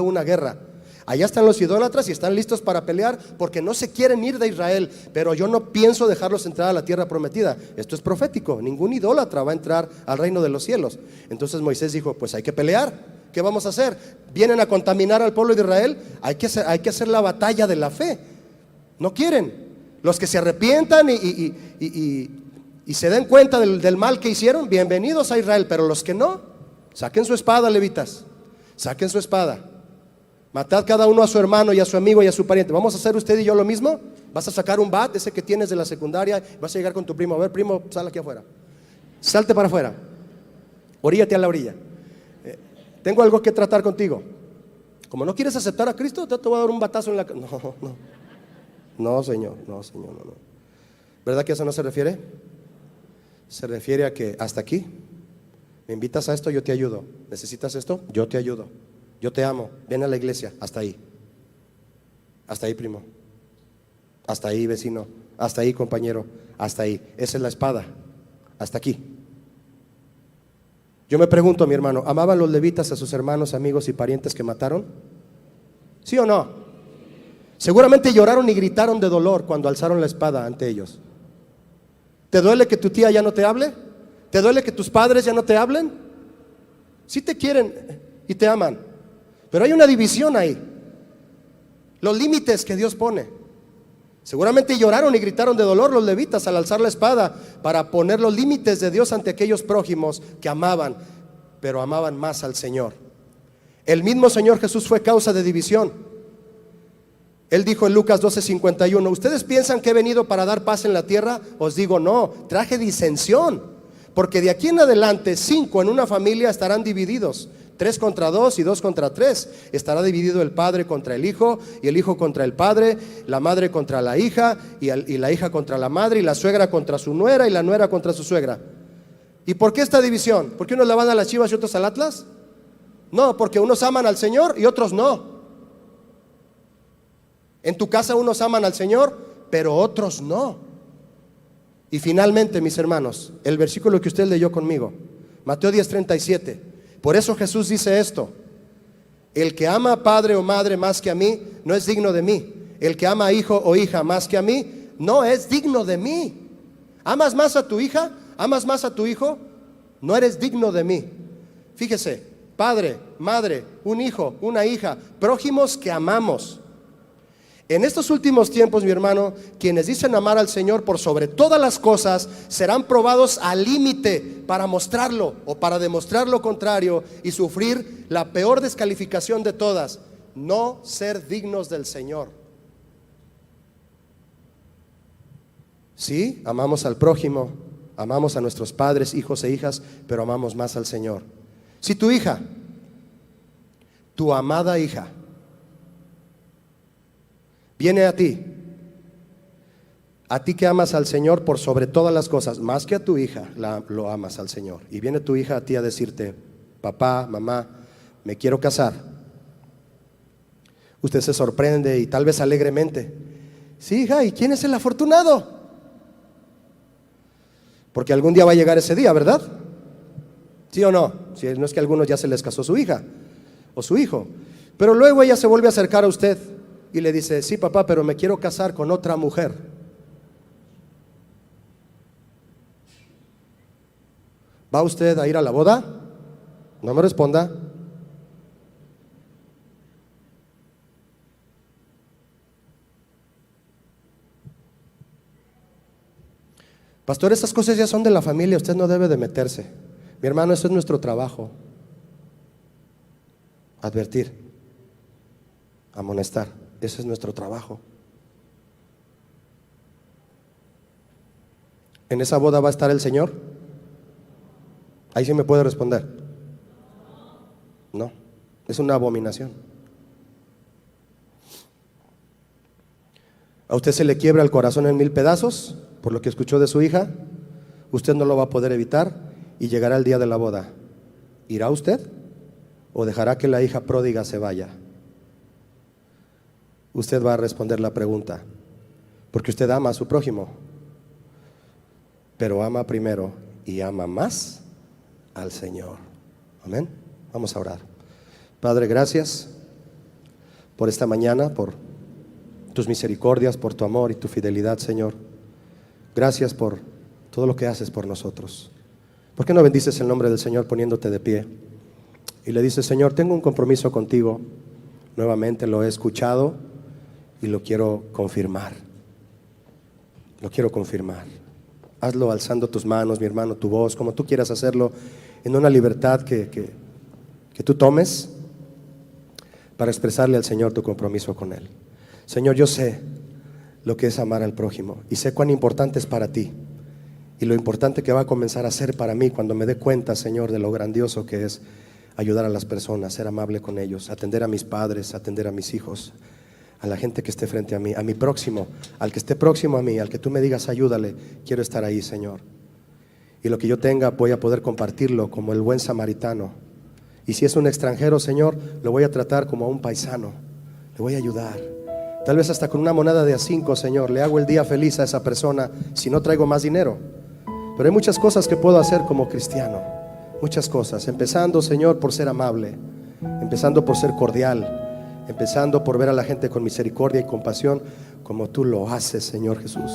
Speaker 1: una guerra. Allá están los idólatras y están listos para pelear porque no se quieren ir de Israel. Pero yo no pienso dejarlos entrar a la tierra prometida. Esto es profético. Ningún idólatra va a entrar al reino de los cielos. Entonces Moisés dijo, pues hay que pelear. ¿Qué vamos a hacer? ¿Vienen a contaminar al pueblo de Israel? Hay que hacer la batalla de la fe. No quieren. Los que se arrepientan y se den cuenta del mal que hicieron, bienvenidos a Israel. Pero los que no, saquen su espada, levitas. Saquen su espada. Matad cada uno a su hermano y a su amigo y a su pariente. ¿Vamos a hacer usted y yo lo mismo? ¿Vas a sacar un bat, ese que tienes de la secundaria? ¿Vas a llegar con tu primo? A ver, primo, sal aquí afuera. Salte para afuera. Oríllate a la orilla. Tengo algo que tratar contigo. Como no quieres aceptar a Cristo, te voy a dar un batazo en la cara. No, Señor, no. ¿Verdad que a eso no se refiere? Se refiere a que hasta aquí. Me invitas a esto, yo te ayudo. ¿Necesitas esto? Yo te ayudo. Yo te amo. Ven a la iglesia. Hasta ahí. Hasta ahí, primo. Hasta ahí, vecino. Hasta ahí, compañero. Hasta ahí. Esa es la espada. Hasta aquí. Yo me pregunto, mi hermano, ¿amaban los levitas a sus hermanos, amigos y parientes que mataron? ¿Sí o no? Seguramente lloraron y gritaron de dolor cuando alzaron la espada ante ellos. ¿Te duele que tu tía ya no te hable? ¿Te duele que tus padres ya no te hablen? Sí te quieren y te aman, pero hay una división ahí. Los límites que Dios pone. Seguramente lloraron y gritaron de dolor los levitas al alzar la espada para poner los límites de Dios ante aquellos prójimos que amaban, pero amaban más al Señor. El mismo Señor Jesús fue causa de división. Él dijo en Lucas 12:51, ¿ustedes piensan que he venido para dar paz en la tierra? Os digo no, traje disensión, porque de aquí en adelante 5 en una familia estarán divididos, 3 contra 2 y 2 contra 3. Estará dividido el padre contra el hijo, y el hijo contra el padre, la madre contra la hija, y la hija contra la madre, y la suegra contra su nuera, y la nuera contra su suegra. ¿Y por qué esta división? ¿Por qué unos le van a las Chivas y otros al Atlas? No, porque unos aman al Señor y otros no. En tu casa unos aman al Señor, pero otros no. Y finalmente, mis hermanos, el versículo que usted leyó conmigo, Mateo 10:37. Por eso Jesús dice esto: el que ama a padre o madre más que a mí, no es digno de mí. El que ama a hijo o hija más que a mí, no es digno de mí. ¿Amas más a tu hija? ¿Amas más a tu hijo? No eres digno de mí. Fíjese, padre, madre, un hijo, una hija, prójimos que amamos. En estos últimos tiempos, mi hermano, quienes dicen amar al Señor por sobre todas las cosas serán probados al límite para mostrarlo o para demostrar lo contrario y sufrir la peor descalificación de todas: no ser dignos del Señor. Sí, amamos al prójimo, amamos a nuestros padres, hijos e hijas, pero amamos más al Señor. Si tu hija, tu amada hija, viene a ti que amas al Señor por sobre todas las cosas, más que a tu hija, lo amas al Señor, y viene tu hija a ti a decirte: papá, mamá, me quiero casar. Usted se sorprende y tal vez alegremente: sí, hija, ¿y quién es el afortunado? Porque algún día va a llegar ese día, ¿verdad? ¿Sí o no? Si no es que a algunos ya se les casó su hija o su hijo. Pero luego ella se vuelve a acercar a usted y le dice: sí, papá, pero me quiero casar con otra mujer. ¿Va usted a ir a la boda? No me responda. Pastor, esas cosas ya son de la familia, usted no debe de meterse. Mi hermano, eso es nuestro trabajo. Advertir, amonestar, ese es nuestro trabajo. ¿En esa boda va a estar el Señor? Ahí sí me puede responder. No, es una abominación. ¿A usted se le quiebra el corazón en 1000 pedazos por lo que escuchó de su hija? Usted no lo va a poder evitar y llegará el día de la boda. ¿Irá usted o dejará que la hija pródiga se vaya? Usted va a responder la pregunta, porque usted ama a su prójimo, pero ama primero y ama más al Señor. Amén. Vamos a orar. Padre, gracias por esta mañana, por tus misericordias, por tu amor y tu fidelidad, Señor. Gracias por todo lo que haces por nosotros. ¿Por qué no bendices el nombre del Señor poniéndote de pie? Y le dices: Señor, tengo un compromiso contigo. Nuevamente lo he escuchado y lo quiero confirmar. Lo quiero confirmar. Hazlo alzando tus manos, mi hermano, tu voz, como tú quieras hacerlo, en una libertad que tú tomes para expresarle al Señor tu compromiso con Él. Señor, yo sé lo que es amar al prójimo y sé cuán importante es para ti y lo importante que va a comenzar a ser para mí cuando me dé cuenta, Señor, de lo grandioso que es ayudar a las personas, ser amable con ellos, atender a mis padres, atender a mis hijos, a la gente que esté frente a mí, a mi próximo, al que esté próximo a mí, al que tú me digas ayúdale. Quiero estar ahí, Señor, y lo que yo tenga voy a poder compartirlo como el buen samaritano. Y si es un extranjero, Señor, lo voy a tratar como a un paisano, le voy a ayudar. Tal vez hasta con una moneda de a 5, Señor, le hago el día feliz a esa persona si no traigo más dinero. Pero hay muchas cosas que puedo hacer como cristiano, muchas cosas, empezando, Señor, por ser amable, empezando por ser cordial, empezando por ver a la gente con misericordia y compasión como tú lo haces, Señor Jesús.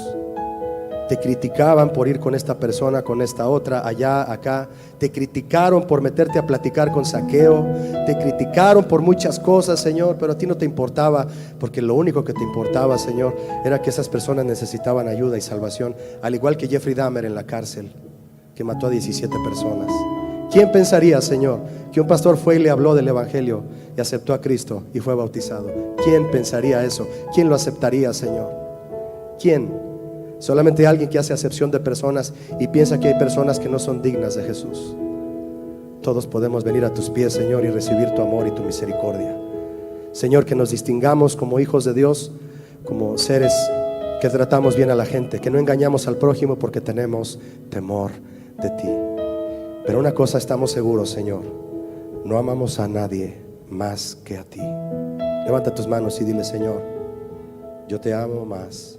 Speaker 1: Te criticaban por ir con esta persona, con esta otra, allá, acá. Te criticaron por meterte a platicar con Zaqueo. Te criticaron por muchas cosas, Señor, pero a ti no te importaba, porque lo único que te importaba, Señor, era que esas personas necesitaban ayuda y salvación, al igual que Jeffrey Dahmer en la cárcel, que mató a 17 personas. ¿Quién pensaría, Señor, que un pastor fue y le habló del evangelio y aceptó a Cristo y fue bautizado? ¿Quién pensaría eso? ¿Quién lo aceptaría, Señor? ¿Quién? Solamente alguien que hace acepción de personas y piensa que hay personas que no son dignas de Jesús. Todos podemos venir a tus pies, Señor, y recibir tu amor y tu misericordia. Señor, que nos distingamos como hijos de Dios, como seres que tratamos bien a la gente, que no engañamos al prójimo porque tenemos temor de ti. Pero una cosa estamos seguros, Señor: no amamos a nadie más que a ti. Levanta tus manos y dile: Señor, yo te amo más